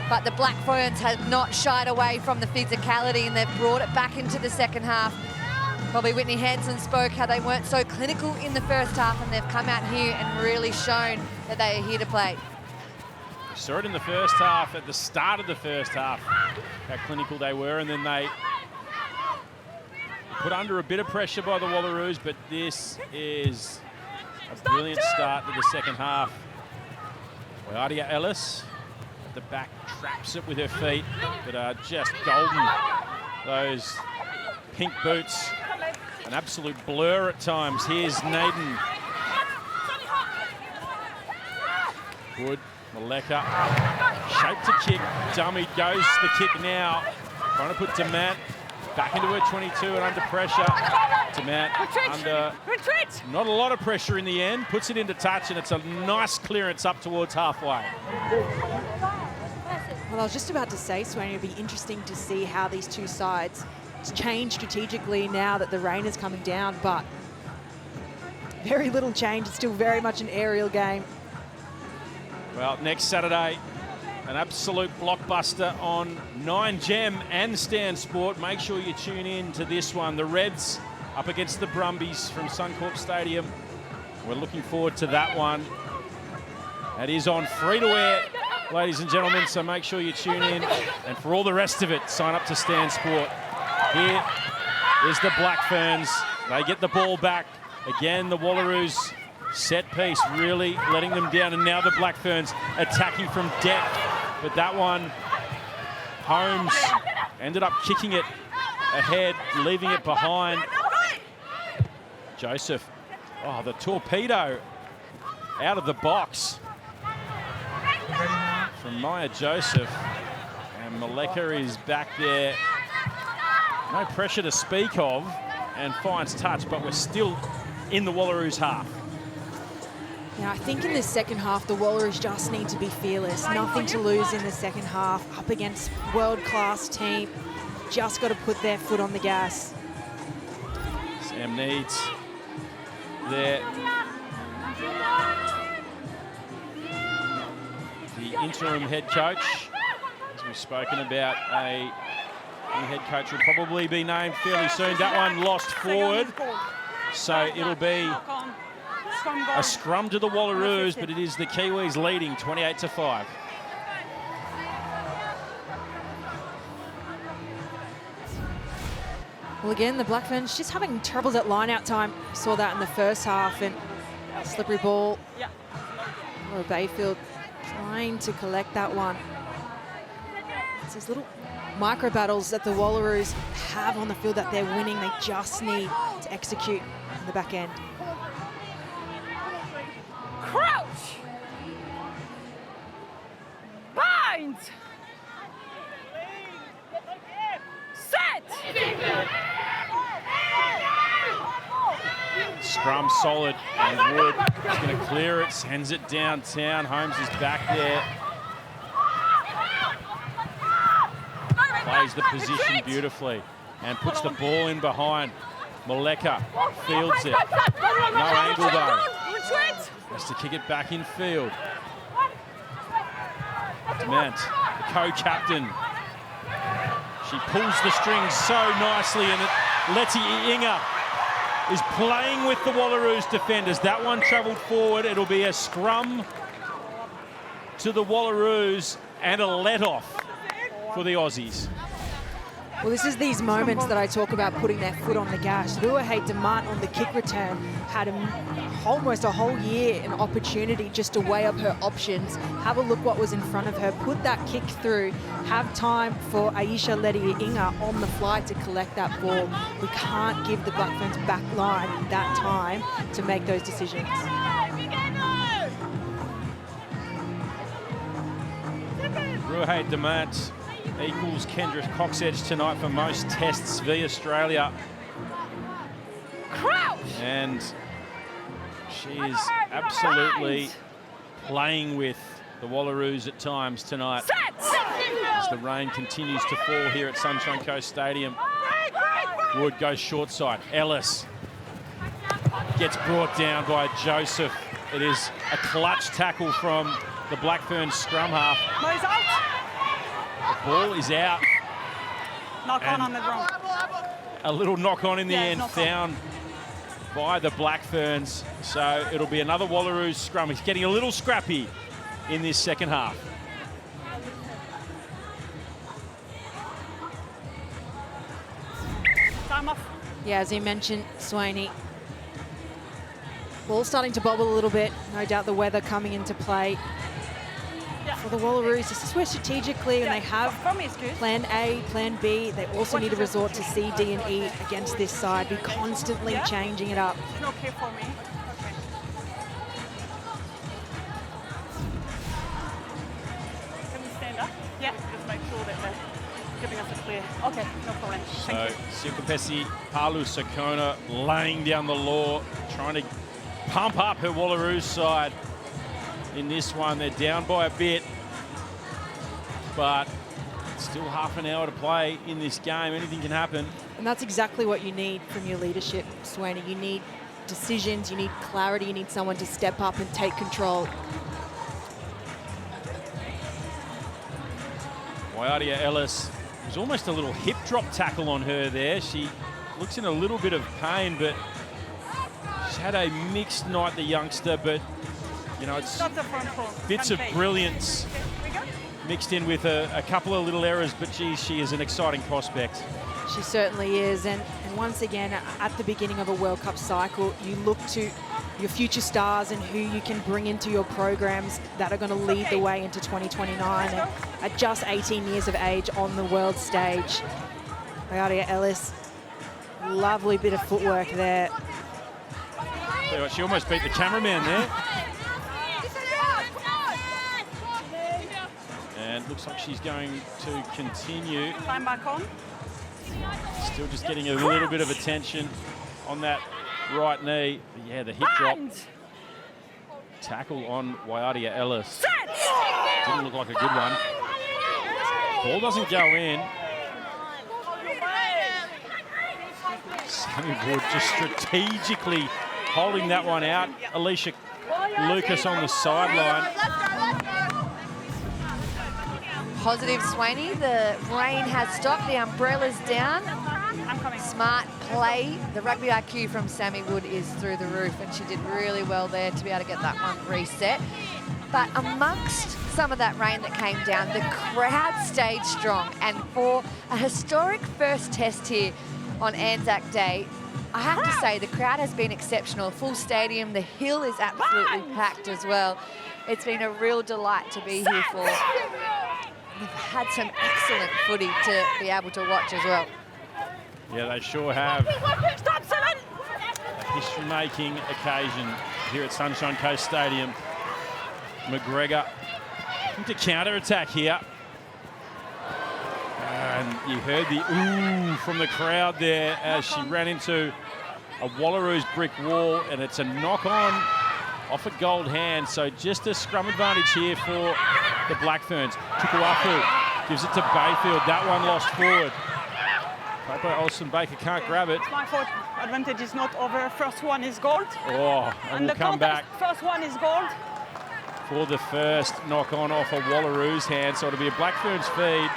But the Black Ferns have not shied away from the physicality, and they've brought it back into the second half. Probably Whitney Hansen spoke how they weren't so clinical in the first half, and they've come out here and really shown that they are here to play. We saw it in the first half, at the start of the first half, how clinical they were, and then they put under a bit of pressure by the Wallaroos, but this is a brilliant start to the second half. Waiadia Ellis at the back traps it with her feet, but are just golden. Those pink boots, an absolute blur at times. Here's Naden. Good, Maleka, shape to kick, dummy, goes the kick now. Trying to put Demant back into her 22 and under pressure. Demant under not a lot of pressure in the end, puts it into touch, and it's a nice clearance up towards halfway. Well, I was just about to say, Swain, it'd be interesting to see how these two sides change strategically now that the rain is coming down, but very little change. It's still very much an aerial game. Well, next Saturday, an absolute blockbuster on 9Gem and Stan Sport. Make sure you tune in to this one. The Reds up against the Brumbies from Suncorp Stadium. We're looking forward to that one. That is on free-to-air, ladies and gentlemen, so make sure you tune in. And for all the rest of it, sign up to Stan Sport. Here is the Black Ferns. They get the ball back. Again, the Wallaroos set piece really letting them down, and now the Black Ferns attacking from depth. But that one, Holmes ended up kicking it ahead, leaving it behind. Joseph, oh, the torpedo out of the box from Maya Joseph. And Maleka is back there. No pressure to speak of, and finds touch, but we're still in the Wallaroos half. Now, I think in the second half, the Wallaroos just need to be fearless. Nothing to lose in the second half. Up against world-class team. Just got to put their foot on the gas. Sam Needs there. The interim head coach, as we've spoken about, a new head coach will probably be named fairly soon. That one lost forward, so it'll be a scrum to the Wallaroos, but it is the Kiwis leading 28-5. Well, again, the Black Ferns just having troubles at line-out time. Saw that in the first half, and slippery ball. Laura Bayfield trying to collect that one. It's these little micro battles that the Wallaroos have on the field that they're winning. They just need to execute in the back end. Crouch! Bind! Set! Scrum solid, and Wood is going to clear it, sends it downtown. Holmes is back there. Plays the position beautifully and puts the ball in behind. Maleka fields it. No angle though. Has to kick it back in field. Demant, the co-captain. She pulls the strings so nicely, and Letty Inga is playing with the Wallaroos defenders. That one travelled forward. It'll be a scrum to the Wallaroos and a let-off for the Aussies. Well, this is these moments that I talk about putting their foot on the gas. Luahei Demant on the kick return had almost a whole year an opportunity just to weigh up her options, have a look what was in front of her, put that kick through, have time for Aisha Letty Inga on the fly to collect that ball. We can't give the Black Ferns back line that time to make those decisions. Luahei Demant equals Kendra Coxedge tonight for most tests via Australia. Crouch! And she is absolutely playing with the Wallaroos at times tonight. As the rain continues to fall here at Sunshine Coast Stadium. Wood goes short side. Ellis gets brought down by Joseph. It is a clutch tackle from the Black Ferns scrum half. The ball is out. Knock on the ground. A little knock on in the end, found by the Black Ferns. So it'll be another Wallaroos scrum. He's getting a little scrappy in this second half. Time off. Yeah, as you mentioned, Swaney, ball starting to bobble a little bit. No doubt the weather coming into play. For the Wallaroos, this is where strategically, when they have plan A, plan B, they also need to resort to C, D, and E against this side, be constantly changing it up. It's okay for me. Okay. Can we stand up? Yeah, just make sure that they're giving us a clear. Okay, no problem. So Siukapesi Palu Sakona laying down the law, trying to pump up her Wallaroos side. In this one, they're down by a bit, but still half an hour to play in this game. Anything can happen. And that's exactly what you need from your leadership, Swaney. You need decisions, you need clarity, you need someone to step up and take control. Waiatia Ellis, there's almost a little hip drop tackle on her there. She looks in a little bit of pain, but she's had a mixed night, the youngster, but you know, it's bits of brilliance mixed in with a couple of little errors, but geez, she is an exciting prospect. She certainly is, and once again, at the beginning of a World Cup cycle, you look to your future stars and who you can bring into your programs that are going to lead the way into 2029. And at just 18 years of age on the world stage, Waiatia Ellis, lovely bit of footwork there. She almost beat the cameraman there. And looks like she's going to continue. Climb back on. Still just getting a little bit of attention on that right knee. But yeah, the hip drop. Tackle on Waiatia Ellis. Didn't look like a good one. Ball doesn't go in. Sammy Wood just strategically holding that one out. Alicia Lucas on the sideline. Positive, Swaney. The rain has stopped. The umbrella's down. Smart play. The rugby IQ from Sammy Wood is through the roof, and she did really well there to be able to get that one reset. But amongst some of that rain that came down, the crowd stayed strong. And for a historic first test here on Anzac Day, I have to say the crowd has been exceptional. Full stadium. The hill is absolutely packed as well. It's been a real delight to be here for. They've had some excellent footy to be able to watch as well. Yeah, they sure have. A history-making occasion here at Sunshine Coast Stadium. McGregor into counter-attack here. And you heard the ooh from the crowd there as she ran into a Wallaroos brick wall, and it's a knock-on off a gold hand. So just a scrum advantage here for the Black Ferns. Tukuafu gives it to Bayfield. That one lost forward. Popo Olsen-Baker can't grab it. My fault. Advantage is not over. First one is gold. Oh, and we'll come back. First one is gold. For the first knock-on off a Wallaroos hand. So it'll be a Black Ferns feed.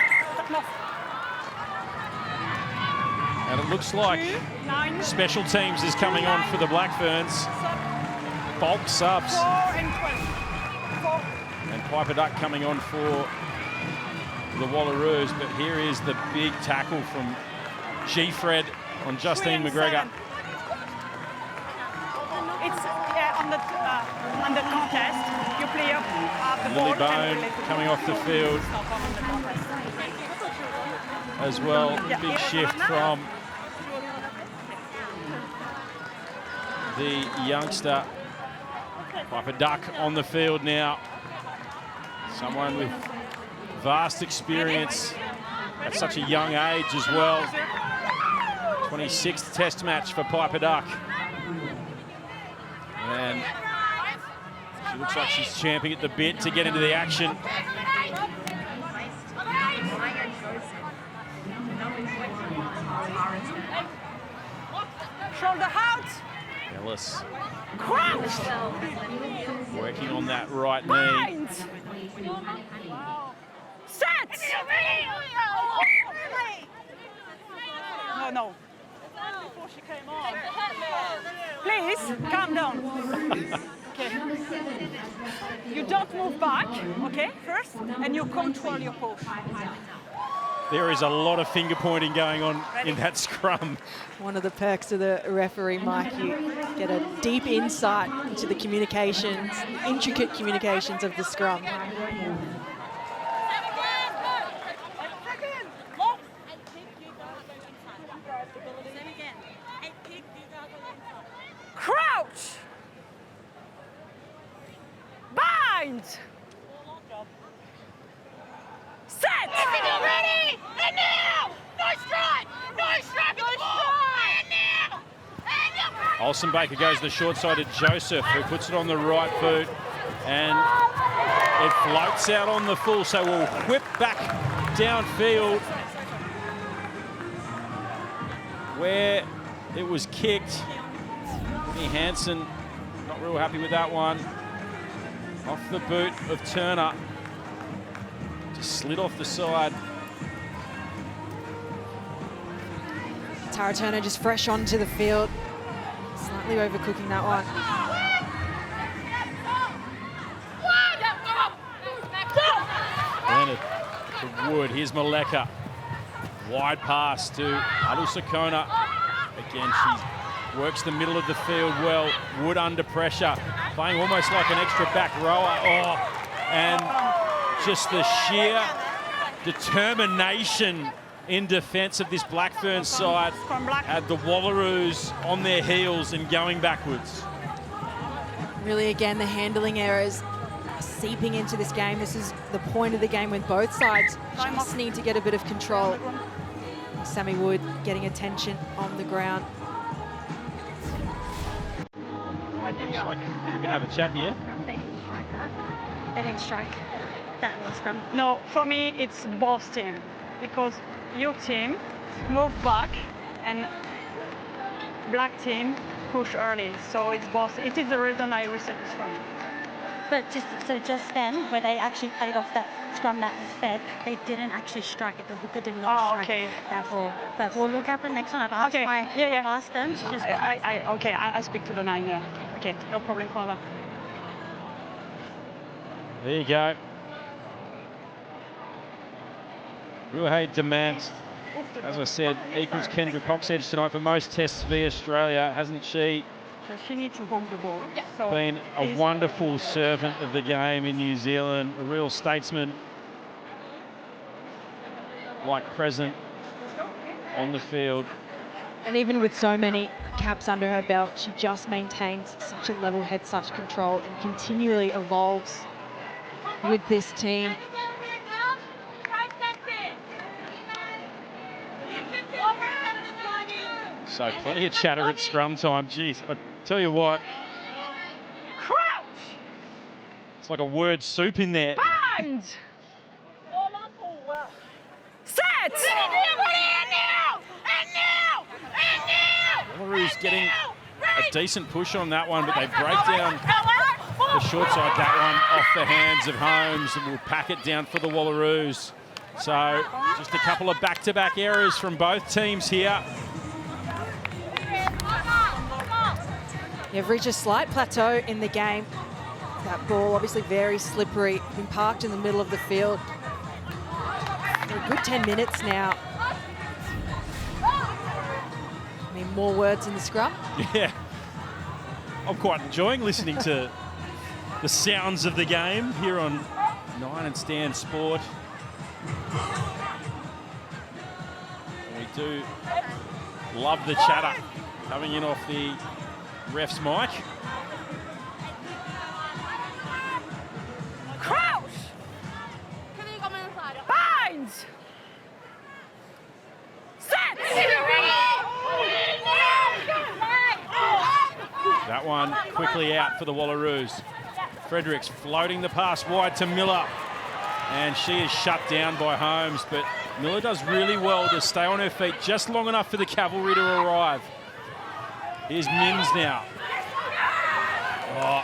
And it looks like special teams is coming on for the Black Ferns. Bulk subs. 4 and 12. 4. And Piper Duck coming on for the Wallaroos. But here is the big tackle from G-Fred on Justine McGregor. It's on the contest. You play up the ball. Lily Bone coming off the field as well. Big shift from the youngster. Piper Duck on the field now. Someone with vast experience at such a young age as well. 26th test match for Piper Duck. And she looks like she's champing at the bit to get into the action. Shoulder out. Ellis Crouch. working on that right knee. Set. No. Before she came on. Please, calm down. Okay. You don't move back, okay, first, and you control your push. There is a lot of finger pointing going on in that scrum. One of the perks of the referee, Mike, you get a deep insight into the communications, the intricate communications of the scrum. Crouch. Bind. Set. Ready? And now! No strike! No strike! No strike! And now! And now! Olsen Baker goes the short side to Joseph, who puts it on the right boot, and it floats out on the full, so we'll whip back downfield where it was kicked. Vinnie Hansen not real happy with that one. Off the boot of Turner. Just slid off the side. Tara Turner just fresh onto the field. Slightly overcooking that one. Leonard to Wood. Here's Maleka. Wide pass to Alusakona. Again, she works the middle of the field well. Wood under pressure. Playing almost like an extra back rower. Oh, and just the sheer determination in defence of this Black Ferns side had the Wallaroos on their heels and going backwards. Really, again, the handling errors seeping into this game. This is the point of the game when both sides just need to get a bit of control. Sammy Wood getting attention on the ground. We can have a chat here. They didn't strike. That was from. No, for me it's both team because your team move back and black team push early. So it's both. It is the reason I received this from. But just then, when they actually played off that scrum that was fed, they didn't actually strike it. The hooker did not strike okay. that ball. But we'll look at the next one. I've asked Okay. asked them. To just I speak to the 9 there. Okay, no problem, Father. There you go. Ruhei demands, as I said, equals Kendra Coxedge tonight for most tests for Australia, hasn't she? So she needs to hold the ball. So Been a wonderful servant of the game in New Zealand, a real statesman, like present on the field. And even with so many caps under her belt, she just maintains such a level head, such control, and continually evolves with this team. So plenty of chatter at scrum time. Jeez, I tell you what, crouch. it's like a word soup in there. Bind. Set. Wallaroos getting a decent push on that one, but they break down the short side, that one off the hands of Holmes, and will pack it down for the Wallaroos. So just a couple of back-to-back errors from both teams here. You've reached a slight plateau in the game. That ball obviously very slippery, been parked in the middle of the field for a good 10 minutes now. I mean, more words in the scrum. Yeah, I'm quite enjoying listening to the sounds of the game here on 9 and Stand Sport. We do love the chatter coming in off the ref's mic. Crouch. Bind. Set. That one quickly out for the Wallaroos. Fredericks floating the pass wide to Miller. And she is shut down by Holmes, but Miller does really well to stay on her feet just long enough for the cavalry to arrive. Here's Mims now. Oh,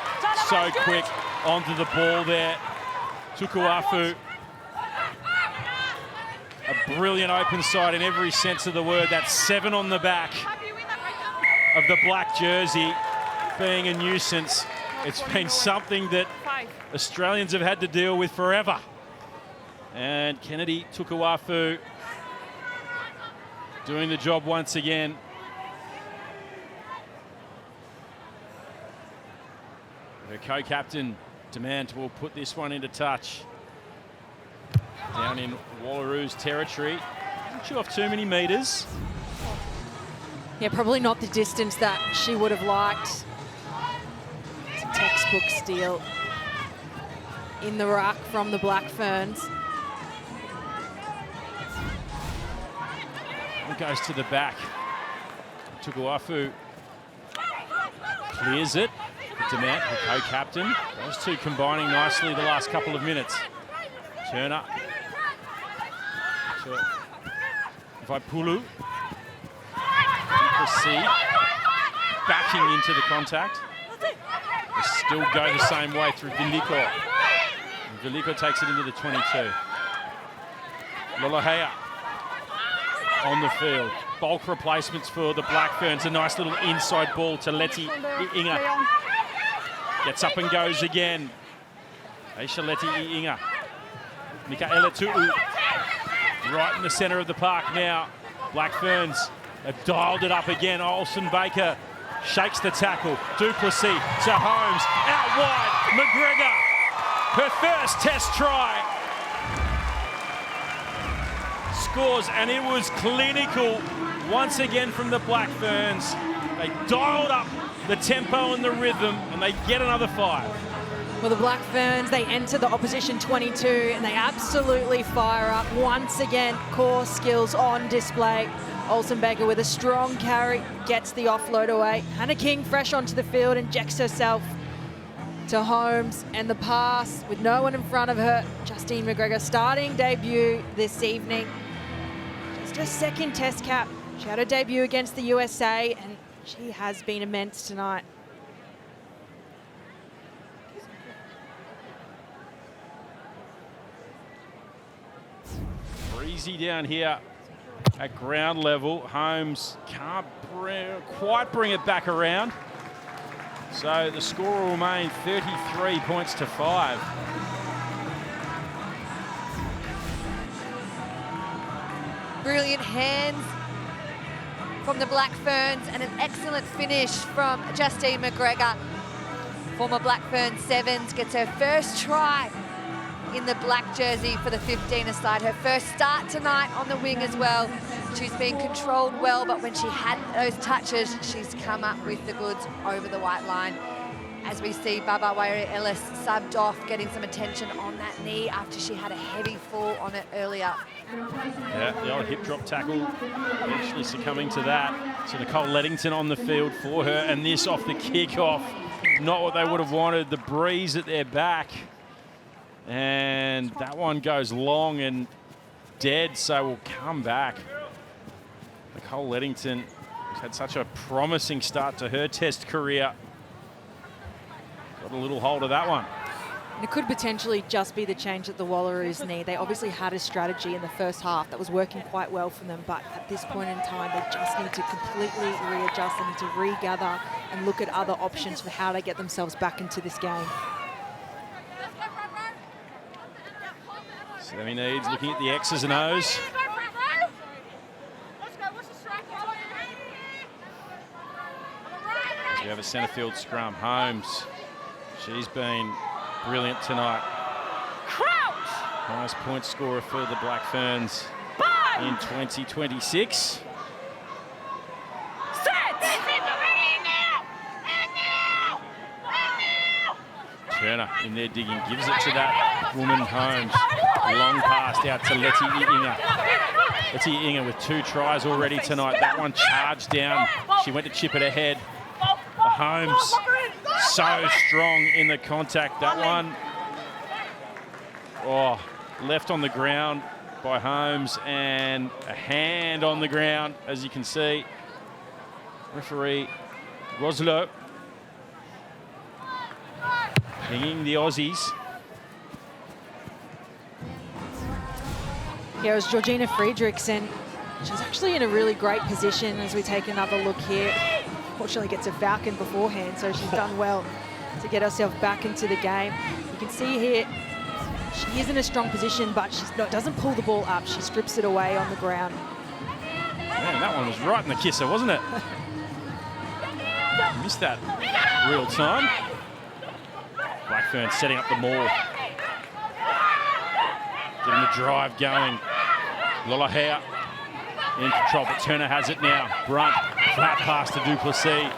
so quick onto the ball there. Tukuafu. A brilliant open side in every sense of the word. That's 7 on the back of the black jersey being a nuisance. It's been something that Australians have had to deal with forever. And Kennedy Tukuafu doing the job once again. Her co-captain, Demant, will put this one into touch. Down in Wallaroos territory. Not sure off too many metres. Yeah, probably not the distance that she would have liked. It's a textbook steal in the ruck from the Black Ferns. It goes to the back. Tukuafu clears it. Demant, her co-captain. Those two combining nicely the last couple of minutes. Turner. Vaipulu. Proceed. Backing into the contact. They still go the same way through Viliko. Viliko takes it into the 22. Lolohea on the field. Bulk replacements for the Black Ferns. A nice little inside ball to Letty Inga. Gets up and goes again. Aisha Letty Inga. Mikaela Tu'u. Right in the centre of the park now. Black Ferns have dialed it up again. Olsen Baker shakes the tackle. Duplessis to Holmes. Out wide. McGregor. Her first test try. Scores, and it was clinical once again from the Black Ferns. They dialed up the tempo and the rhythm, and they get another 5. Well, the Black Ferns, they enter the opposition 22 and they absolutely fire up. Once again, core skills on display. Olsen Baker with a strong carry, gets the offload away. Hannah King fresh onto the field, injects herself to Holmes, and the pass with no one in front of her. Justine McGregor starting debut this evening. Just her second test cap. She had her debut against the USA, and she has been immense tonight. Breezy down here at ground level. Holmes can't quite bring it back around. So the score will remain 33 points to 5. Brilliant hands from the Black Ferns and an excellent finish from Justine McGregor. Former Black Ferns Sevens gets her first try in the black jersey for the 15er side. Her first start tonight on the wing as well. She's been controlled well, but when she had those touches, she's come up with the goods over the white line. As we see Baba Wairi-Ellis subbed off, getting some attention on that knee after she had a heavy fall on it earlier. Yeah, the old hip drop tackle, eventually succumbing to that. So Nicole Leddington on the field for her, and this off the kickoff. Not what they would have wanted, the breeze at their back. And that one goes long and dead, so we'll come back. Nicole Leddington has had such a promising start to her test career. Got a little hold of that one. And it could potentially just be the change that the Wallaroos need. They obviously had a strategy in the first half that was working quite well for them, but at this point in time, they just need to completely readjust. They need to regather and look at other options for how to get themselves back into this game. Sammy Needs looking at the X's and O's. As we have a centre field scrum. Holmes, she's been brilliant tonight. Highest point scorer for the Black Ferns in 2026. Turner in there digging, gives it to that woman Holmes. Long pass out to Letty Inga. Letty Inga with 2 tries already tonight. That one charged down. She went to chip it ahead. Holmes so strong in the contact. That one, left on the ground by Holmes, and a hand on the ground, as you can see. Referee Roslo pinging the Aussies. Here is Georgina Friedrichsen. She's actually in a really great position as we take another look here. Fortunately gets a falcon beforehand, so she's done well to get herself back into the game. You can see here, she is in a strong position, but she doesn't pull the ball up. She strips it away on the ground. Man, that one was right in the kisser, wasn't it? Missed that real time. Black Ferns setting up the maul. Getting the drive going. Lolohea in control, but Turner has it now. Brunt, flat pass to Duplessis.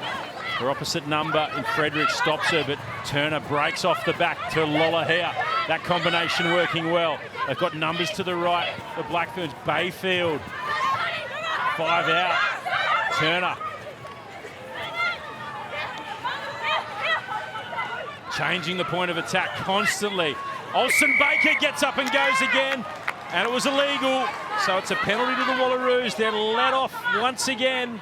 Her opposite number in Frederick stops her, but Turner breaks off the back to Lolohea. That combination working well. They've got numbers to the right. The Black Ferns, Bayfield. 5 out. Turner. Changing the point of attack constantly. Olsen Baker gets up and goes again, and it was illegal. So it's a penalty to the Wallaroos. They're let off once again.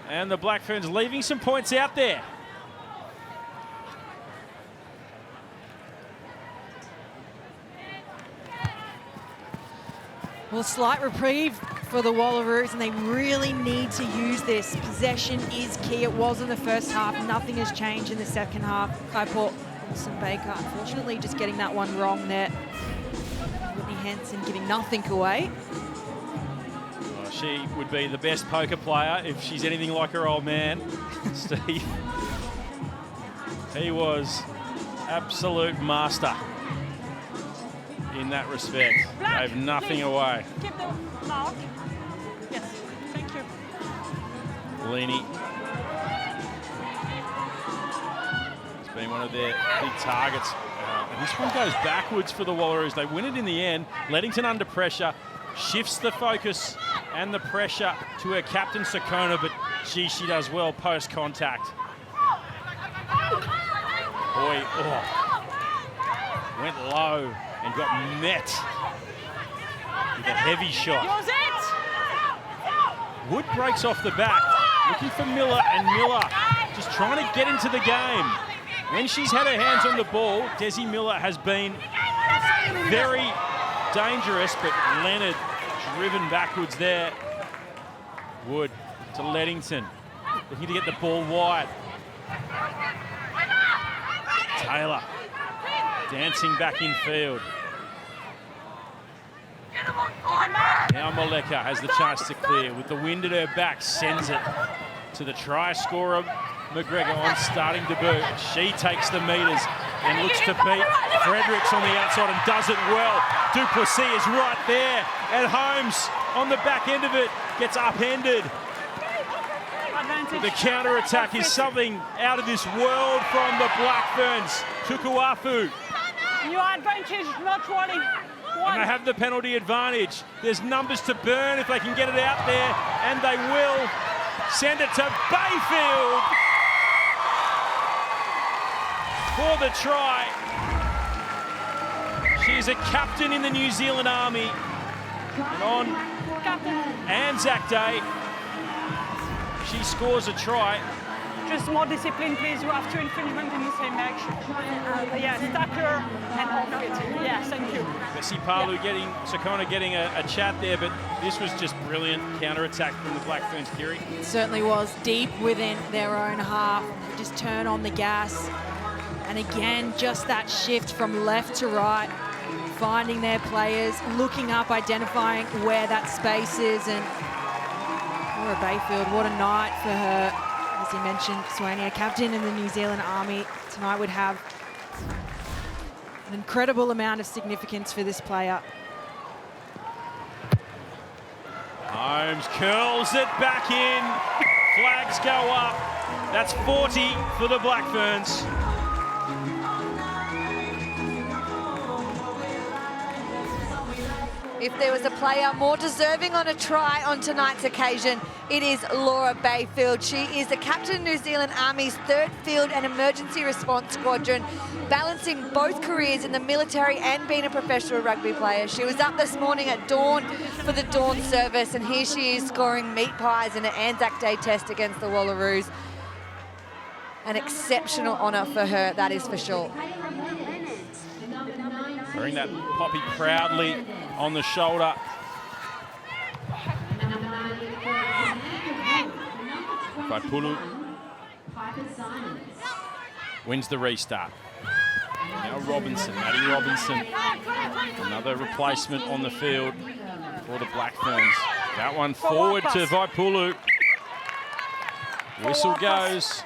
And the Black Ferns leaving some points out there. Well, slight reprieve for the Wallaroos, and they really need to use this. Possession is key. It was in the first half. Nothing has changed in the second half. Kaiport, Olsen Baker, unfortunately just getting that one wrong there. Whitney Hansen giving nothing away. Well, she would be the best poker player if she's anything like her old man, Steve. He was absolute master in that respect. Black, Gave nothing please. away. Keep the mark. Yes, thank you. Leany. It's been one of their big targets. And this one goes backwards for the Wallaroos. They win it in the end. Leddington under pressure. Shifts the focus and the pressure to her captain, Sakona, but gee, she does well post-contact. Boy, went low and got met with a heavy shot. Use it! Wood breaks off the back, looking for Miller, and Miller just trying to get into the game. When she's had her hands on the ball, Desi Miller has been very dangerous, but Leonard driven backwards there. Wood to Leddington, looking to get the ball wide. Taylor dancing back in field. Now Moleka has the chance to clear. With the wind at her back, sends it to the try scorer, McGregor, on starting debut. She takes the meters and looks to beat Fredericks on the outside and does it well. Duplessis is right there, and Holmes on the back end of it gets upended. The counter-attack is something out of this world from the Black Ferns. Tukuafu. Your advantage, not running. And they have the penalty advantage. There's numbers to burn if they can get it out there, and they will. Send it to Bayfield for the try. She's a captain in the New Zealand Army. And on ANZAC Day, she scores a try. Just more discipline, please. You have two infringement in the same match. Yeah, tackler and off it. Yeah, thank you. Bessie Palu getting, Sakona getting a chat there, but this was just brilliant counter-attack from the Black Ferns, Kiri. It certainly was deep within their own half. They just turn on the gas. And again, just that shift from left to right, finding their players, looking up, identifying where that space is. And Laura Bayfield, what a night for her. As you mentioned, Swania, captain in the New Zealand Army, tonight would have an incredible amount of significance for this player. Holmes curls it back in. Flags go up. That's 40 for the Black Ferns. If there was a player more deserving on a try on tonight's occasion, it is Laura Bayfield. She is the captain of New Zealand Army's 3rd Field and Emergency Response Squadron, balancing both careers in the military and being a professional rugby player. She was up this morning at dawn for the dawn service, and here she is scoring meat pies in an ANZAC Day test against the Wallaroos. An exceptional honour for her, that is for sure. Wearing that poppy proudly on the shoulder. Vaipulu wins the restart. Now Robinson, Maddie Robinson, another replacement on the field for the Black Ferns. That one forward to Vaipulu. Whistle goes.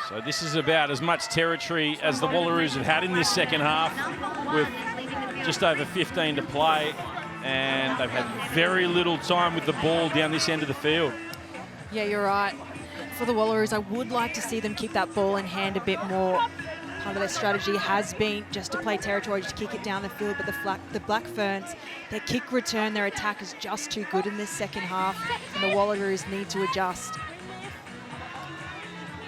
So this is about as much territory as the Wallaroos have had in this second half, with just over 15 to play, and they've had very little time with the ball down this end of the field. Yeah, you're right. For the Wallaroos, I would like to see them keep that ball in hand a bit more. Part of their strategy has been just to play territory, just to kick it down the field, but the Black Ferns, their kick return, their attack is just too good in this second half, and the Wallaroos need to adjust.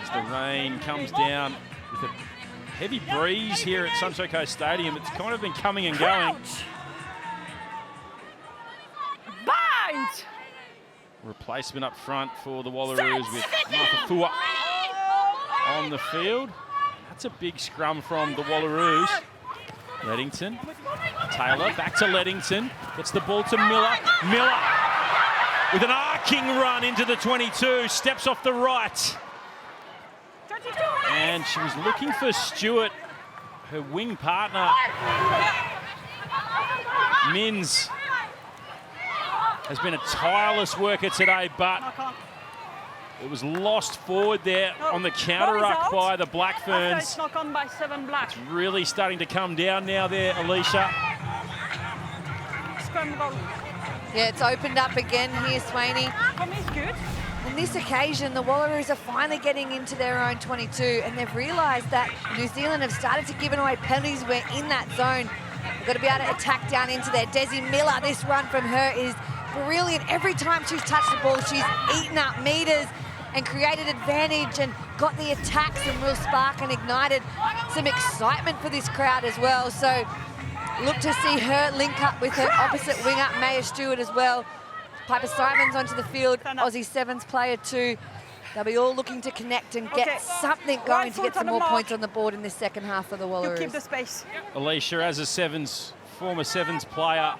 As the rain comes down with a heavy breeze here at Sunshine Coast Stadium, it's kind of been coming and going. Bind! Replacement up front for the Wallaroos with Martha Fua on the field. That's a big scrum from the Wallaroos. Leddington, Taylor, back to Leddington. Gets the ball to Miller. Miller with an arcing run into the 22. Steps off the right. And she was looking for Stewart, her wing partner. Mins has been a tireless worker today, but it was lost forward there on the counter-ruck by the Black Ferns. Knock on by 7 Black. It's really starting to come down now there, Alicia. Scrum goal. Yeah, it's opened up again here, Swaney. Tommy's good. On this occasion, the Wallaroos are finally getting into their own 22, and they've realised that New Zealand have started to give away penalties. We're in that zone. We've got to be able to attack down into there. Desi Miller, this run from her is brilliant. Every time she's touched the ball, she's eaten up metres and created advantage and got the attack, some real spark, and ignited some excitement for this crowd as well. So look to see her link up with her opposite winger, Maya Stewart, as well. Piper Simons onto the field, Aussie Sevens player too. They'll be all looking to connect and get something going to get some more points on the board in this second half for the Wallaroos. You keep the space. Alicia, as a former Sevens player,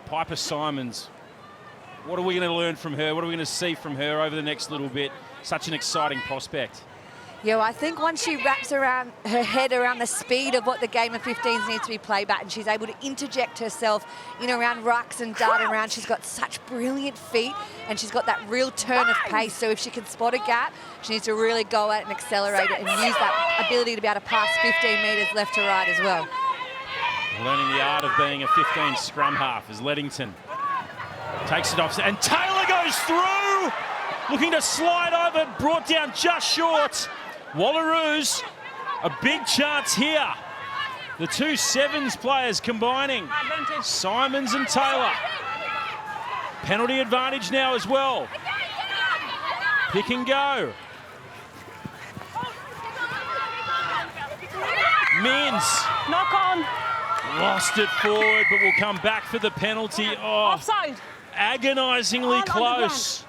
Piper Simons, what are we going to learn from her? What are we going to see from her over the next little bit? Such an exciting prospect. Yeah, well, I think once she wraps around her head around the speed of what the game of 15s needs to be played at, and she's able to interject herself in around rucks and dart around, she's got such brilliant feet, and she's got that real turn of pace. So if she can spot a gap, she needs to really go at it and accelerate it and use that ability to be able to pass 15 metres left to right as well. Learning the art of being a 15 scrum half is Leddington. Takes it off, and Taylor goes through, looking to slide over, brought down just short. Wallaroos, a big chance here. The two Sevens players combining, Simons and Taylor. Penalty advantage now as well. Pick and go. Mins. Knock on. Lost it forward, but will come back for the penalty. Oh, Offside. agonisingly close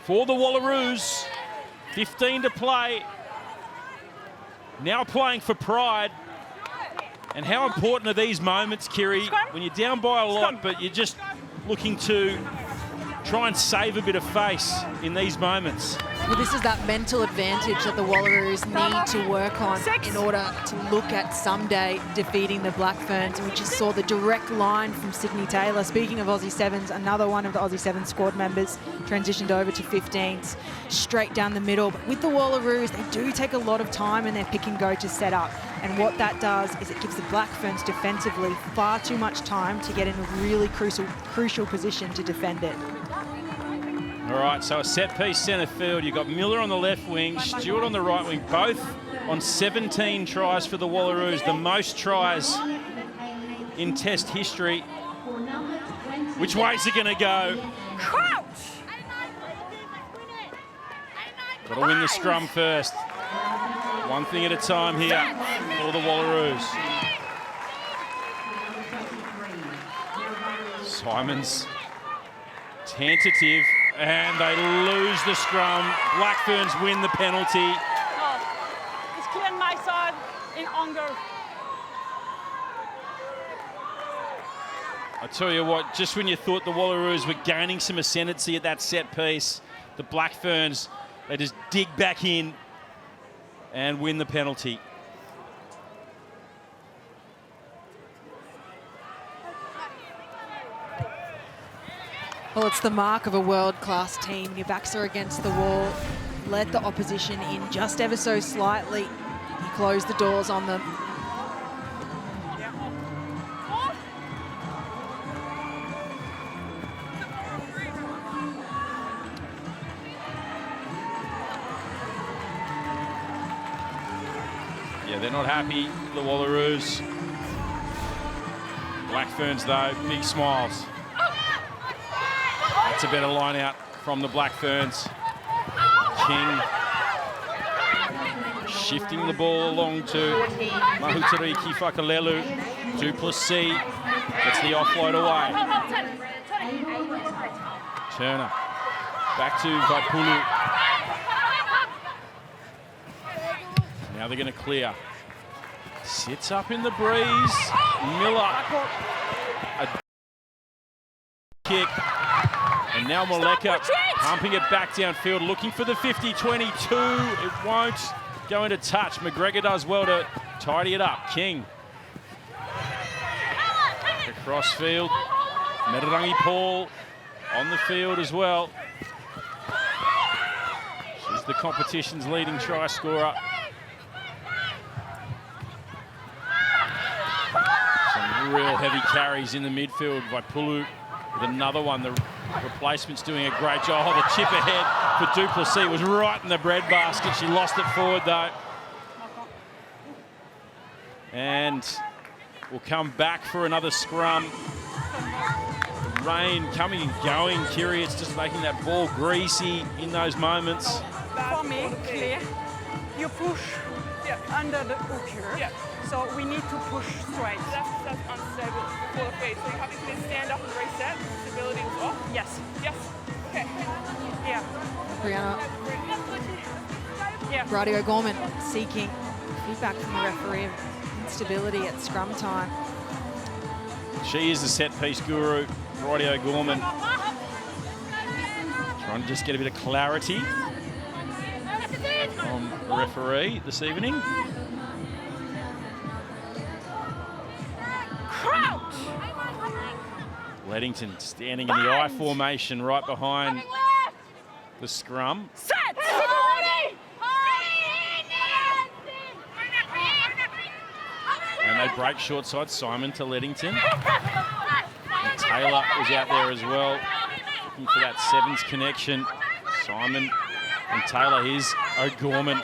for the Wallaroos. 15 to play. Now playing for pride. And how important are these moments, Kiri, when you're down by a lot, but you're just looking to try and save a bit of face in these moments? Well, this is that mental advantage that the Wallaroos need to work on in order to look at someday defeating the Black Ferns. And we just saw the direct line from Sydney Taylor. Speaking of Aussie Sevens, another one of the Aussie Sevens squad members transitioned over to 15s, straight down the middle. But with the Wallaroos, they do take a lot of time in their pick and go to set up. And what that does is it gives the Black Ferns defensively far too much time to get in a really crucial position to defend it. All right, so a set-piece centre field. You've got Miller on the left wing, Stewart on the right wing, both on 17 tries for the Wallaroos, the most tries in Test history. Which way is it going to go? Crouch! Got to win the scrum first. One thing at a time here for the Wallaroos. Simons, tentative, and they lose the scrum. Black Ferns win the penalty. Oh, it's clear on my side in Unger. I tell you what, just when you thought the Wallaroos were gaining some ascendancy at that set piece, the Black Ferns, they just dig back in and win the penalty. Well, it's the mark of a world-class team. Your backs are against the wall. Let the opposition in just ever so slightly. You close the doors on them. Yeah, they're not happy, the Wallaroos. Black Ferns, though, big smiles. That's a better line out from the Black Ferns. King shifting the ball along to Mahutari Kifakalelu. Duplessis gets the offload away. Turner back to Vaipulu. Now they're going to clear. Sits up in the breeze. Miller. A kick. And now Maleka pumping it back downfield, looking for the 50-22. It won't go into touch. McGregor does well to tidy it up. King. Across field. Metarangi Paul on the field as well. She's the competition's leading try scorer. Some real heavy carries in the midfield by Pulu with another one. The replacement's doing a great job. Oh, the chip ahead for Duplessis was right in the breadbasket. She lost it forward though. And we'll come back for another scrum. Rain coming and going. Kiriit's just making that ball greasy in those moments. For me, clear. You push under the hook here. So we need to push straight. That's unstable before the feed. So you have to stand up and reset. Stability is off. Yes. Yes. Okay. Yeah. Brianna. Yeah. Brady O'Gorman seeking feedback from the referee of instability at scrum time. She is the set-piece guru, Brady O'Gorman. Trying to just get a bit of clarity from the referee this evening. Leddington standing in the I formation right behind the scrum. Set! And they break short side. Simon to Leddington. And Taylor was out there as well, looking for that sevens connection. Simon and Taylor. Here's O'Gorman.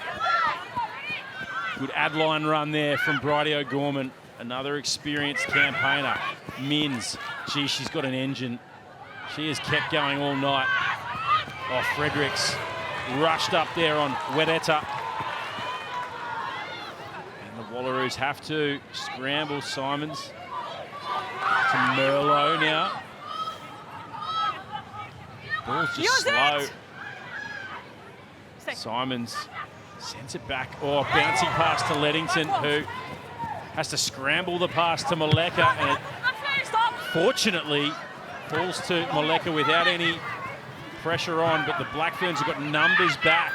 Good ad-line run there from Bridie O'Gorman. Another experienced campaigner. Mins. Gee, she's got an engine. She has kept going all night. Oh, Fredericks rushed up there on Wedetta. And the Wallaroos have to scramble Simons to Merlot now. Ball's just slow. Simons sends it back. Oh, bouncing pass to Leddington, who has to scramble the pass to Maleka, and it fortunately falls to Maleka without any pressure on, but the Black Ferns have got numbers back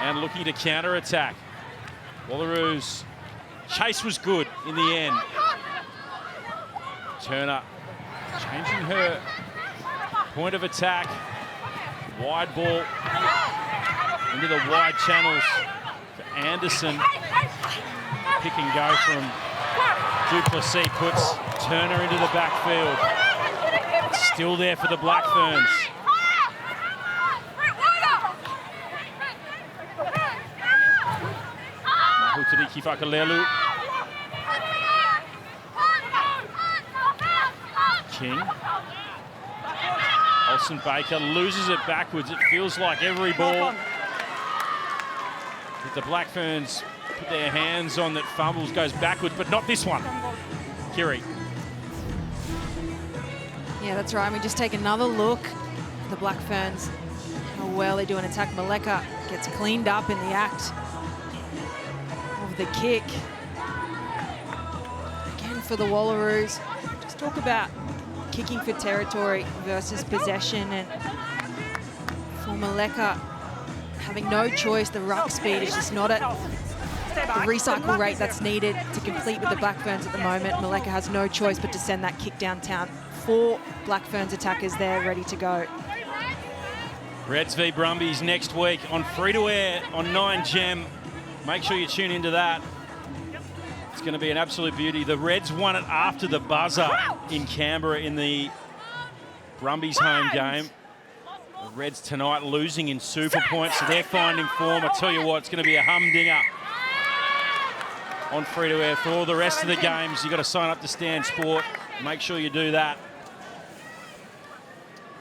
and looking to counter-attack. Wallaroos' chase was good in the end. Turner changing her point of attack. Wide ball into the wide channels for Anderson. Pick and go from Duplessis puts Turner into the backfield. It's still there for the Black Ferns. Mahutari Kifakalelu. King. Olsen Baker loses it backwards. It feels like every ball that the Black Ferns put their hands on that fumbles goes backwards, but not this one. Kiri. Yeah, that's right. We just take another look at the Black Ferns. How well they do an attack. Maleka gets cleaned up in the act of the kick. Again for the Wallaroos. Just talk about kicking for territory versus possession, and for Maleka having no choice. The ruck speed is just not at the recycle rate that's needed to compete with the Black Ferns at the moment. Maleka has no choice but to send that kick downtown 4 Black Ferns attackers there ready to go. Reds v Brumbies next week on free-to-air on 9Gem. Make sure you tune into that. It's going to be an absolute beauty. The Reds won it after the buzzer in Canberra in the Brumbies home game. The Reds tonight losing in super points, so they're finding form. I tell you what, it's going to be a humdinger on free-to-air for all the rest of the games. You've got to sign up to Stan Sport. Make sure you do that.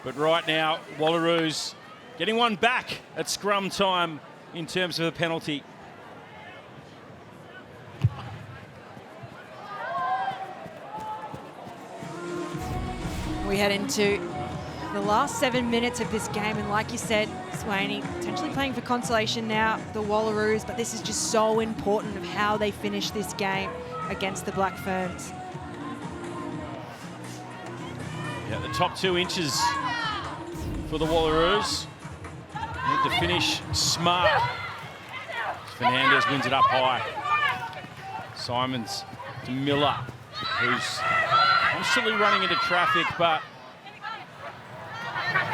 But right now, Wallaroos getting one back at scrum time in terms of a penalty. We head into the last 7 minutes of this game, and like you said, Swaney, potentially playing for consolation now, the Wallaroos, but this is just so important of how they finish this game against the Black Ferns. Yeah, the top 2 inches for the Wallaroos. Need to finish smart. Fernandez wins it up high. Simons to Miller, who's constantly running into traffic, but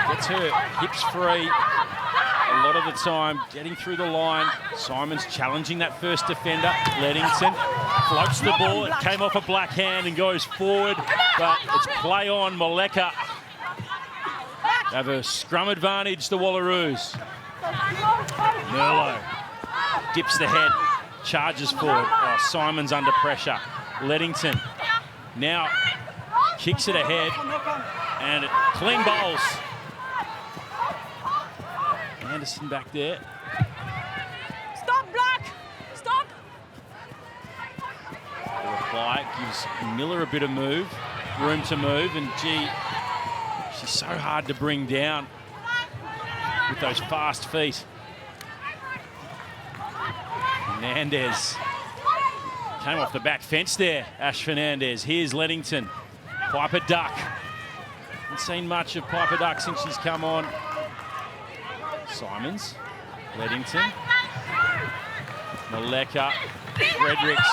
gets her hips free a lot of the time, getting through the line. Simons challenging that first defender. Leddington floats the ball. It came off a black hand and goes forward, but it's play on. Moleka have a scrum advantage, the Wallaroos. Merlot dips the head, charges forward. Oh, Simons under pressure. Leddington now kicks it ahead, and it clean bowls. Anderson back there. Stop, Black! Stop! The reply gives Miller a bit of room to move, and gee, she's so hard to bring down with those fast feet. Fernandez came off the back fence there, Ash Fernandez. Here's Leddington. Piper Duck. Haven't seen much of Piper Duck since she's come on. Simons, Leddington, Moleka, Fredericks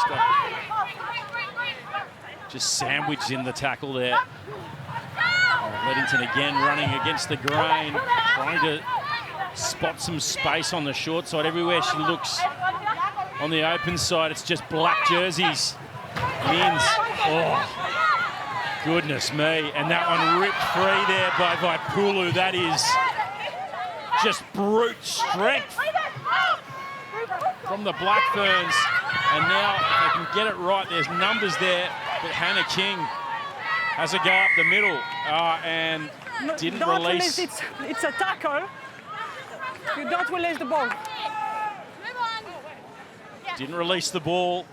just sandwiched in the tackle there. Oh, Leddington again running against the grain, trying to spot some space on the short side. Everywhere she looks on the open side, it's just black jerseys. Mins, oh, goodness me. And that one ripped free there by Vaipulu. That is just brute strength from the Black Ferns. And now, if they can get it right, there's numbers there, but Hannah King has a go up the middle and didn't don't release. It's a tackle. You don't release the ball. Didn't release the ball.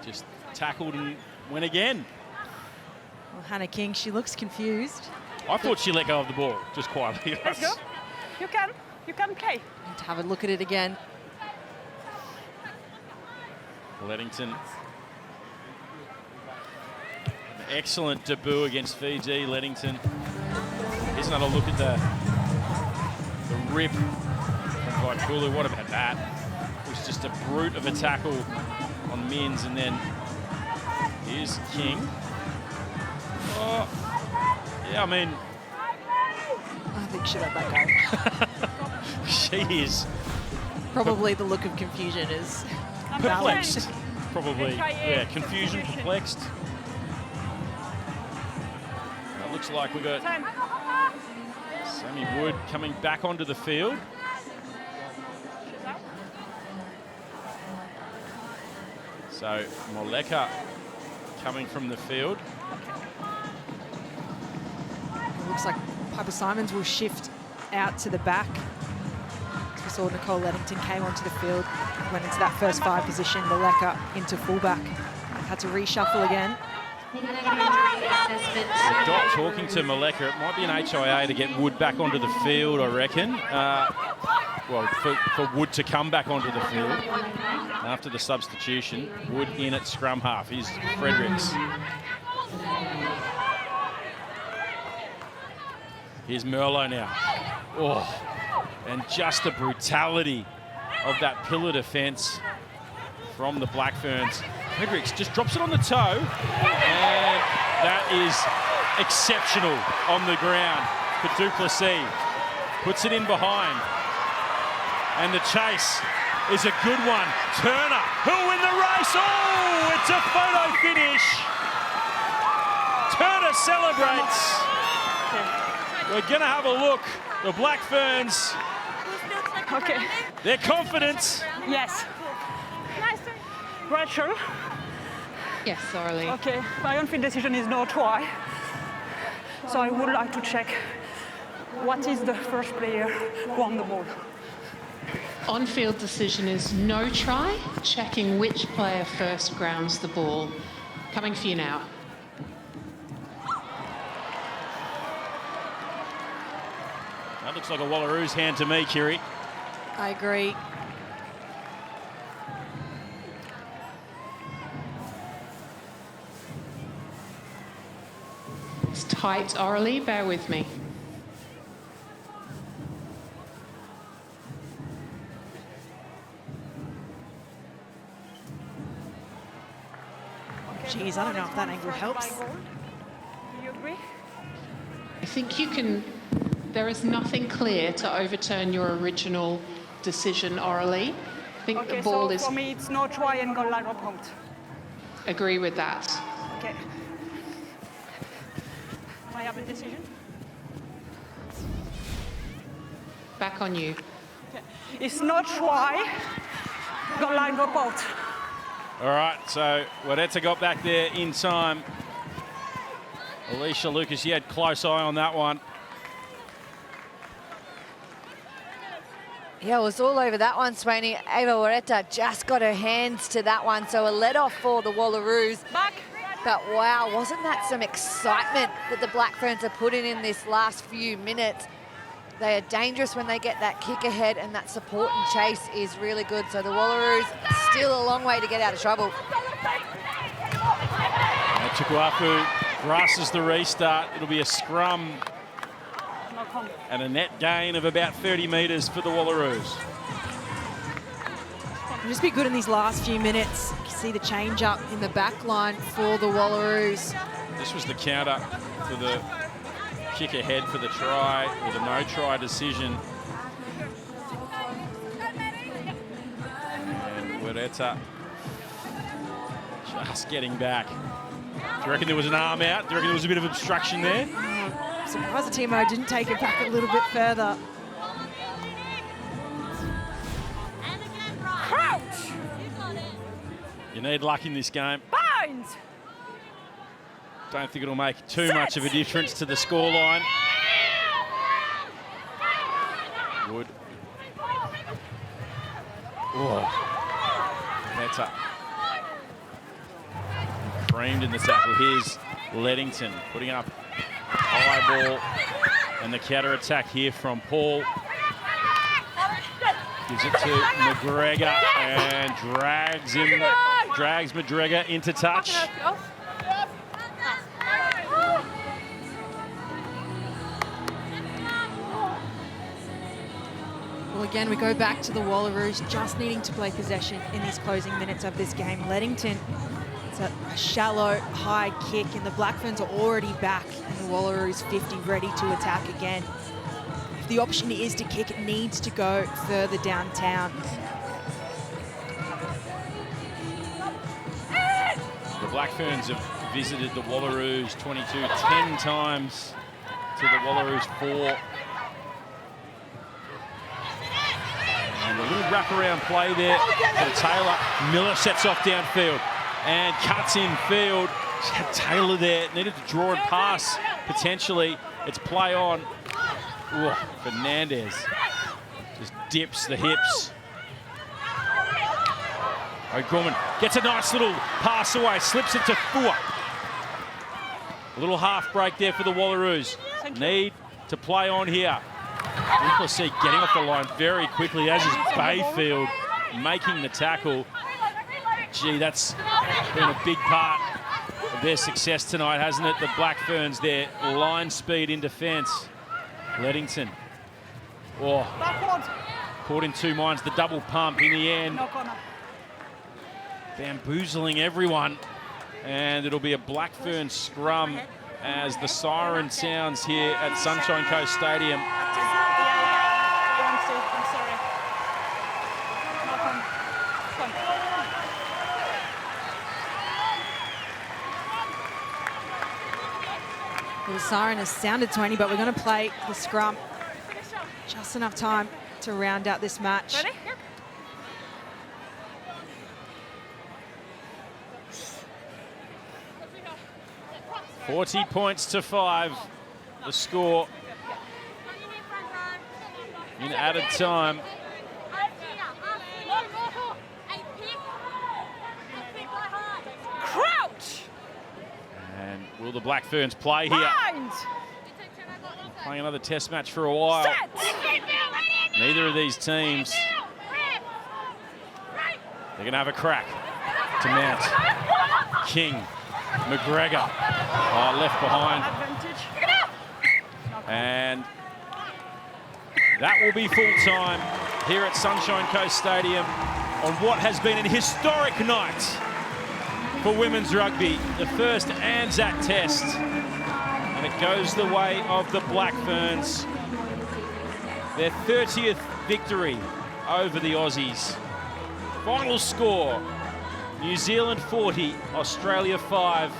Just tackled and went again. Well, Hannah King, she looks confused. I thought she let go of the ball, just quietly. Let's go. You can play. Need to have a look at it again. Leddington. An excellent debut against Fiji, Leddington. Here's another look at the rip from Vaipulu. What about that? It was just a brute of a tackle on Mins, and then here's King. Oh, yeah, I mean, I think she let that go. she is Probably the look of confusion is perplexed. Probably, yeah, confusion, perplexed. It looks like we got Sammy Wood coming back onto the field. So Moleka coming from the field. It looks like Piper Simons will shift out to the back. As we saw Nicole Leddington came onto the field, went into that first 5 position, Moleka into fullback. Had to reshuffle again. The doc talking to Moleka, it might be an HIA to get Wood back onto the field, I reckon. Well, for Wood to come back onto the field after the substitution. Wood in at scrum half. Here's Fredericks. Here's Merlot now. Oh, and just the brutality of that pillar defence from the Black Ferns. Fredericks just drops it on the toe, and is exceptional on the ground for Duplessis. Puts it in behind. And the chase is a good one. Turner, who'll win the race. Oh, it's a photo finish. Turner celebrates. We're going to have a look. The Black Ferns. Okay. Their confidence. Yes. Rachel. Yes, Orly. Okay. My on-field decision is no try. So I would like to check what is the first player who won the ball. On-field decision is no try, checking which player first grounds the ball. Coming for you now. That looks like a Wallaroos hand to me, Kiri. I agree. It's tight, Orly, bear with me. Geez, I don't know if that angle helps. Do you agree? I think you can... There is nothing clear to overturn your original decision, Orly. I think Okay, the ball so is... for me it's no try and goal line or punt. Agree with that. Okay. I have a decision. Back on you. Okay. It's no try, goal line or punt. All right, so Wadetta got back there in time. Alicia Lucas, you had close eye on that one. Yeah, it was all over that one, Swaney. Ava Wareta just got her hands to that one, so a let-off for the Wallaroos. Back. But wow, wasn't that some excitement that the Black Ferns are putting in this last few minutes? They are dangerous when they get that kick ahead, and that support and chase is really good. So the Wallaroos still a long way to get out of trouble. Chukuafu grasses the restart. It'll be a scrum and a net gain of about 30 metres for the Wallaroos. It'll just be good in these last few minutes. You see the change up in the back line for the Wallaroos. This was the counter for the kick ahead for the try, or the no try decision. And Wareta just getting back. Do you reckon there was an arm out? Do you reckon there was a bit of obstruction there? Surprised the TMO didn't take it back a little bit further. Crouch. You need luck in this game. Bind. Don't think it'll make too much of a difference to the scoreline. Wood. Oh, that's up. Creamed in the tackle. Here's Leddington putting up high ball, and the counter attack here from Paul. Gives it to McGregor and drags McGregor into touch. Well, again, we go back to the Wallaroos just needing to play possession in these closing minutes of this game. Leddington, it's a shallow, high kick, and the Black Ferns are already back in the Wallaroos 50, ready to attack again. If the option is to kick, it needs to go further downtown. The Black Ferns have visited the Wallaroos 22 10 times to the Wallaroos 4. And a little wraparound play there for Taylor. Miller sets off downfield and cuts in field. She had Taylor there, needed to draw and pass potentially. It's play on. Ooh, Fernandez just dips the hips. O'Gorman gets a nice little pass away, slips it to Fua. A little half break there for the Wallaroos. Need to play on here. Duplessis getting off the line very quickly, as is Bayfield making the tackle. Gee, that's been a big part of their success tonight, hasn't it? The Black Ferns, their line speed in defence. Leddington. Oh, caught in two minds, the double pump in the end. Bamboozling everyone. And it'll be a Black Ferns scrum as the siren sounds here at Sunshine Coast Stadium. I'm sorry. No, come. The siren has sounded, Tony, but we're going to play the scrum. Just enough time to round out this match. Ready? Yep. 40 points to 5, the score in added time. Crouch! And will the Black Ferns play here? Bind! Playing another test match for a while. Set! Neither of these teams, they're going to have a crack to mount. King, McGregor, left behind. Advantage. And that will be full time here at Sunshine Coast Stadium on what has been an historic night for women's rugby. The first ANZAC Test. And it goes the way of the Black Ferns. Their 30th victory over the Aussies. Final score, New Zealand 40, Australia 5.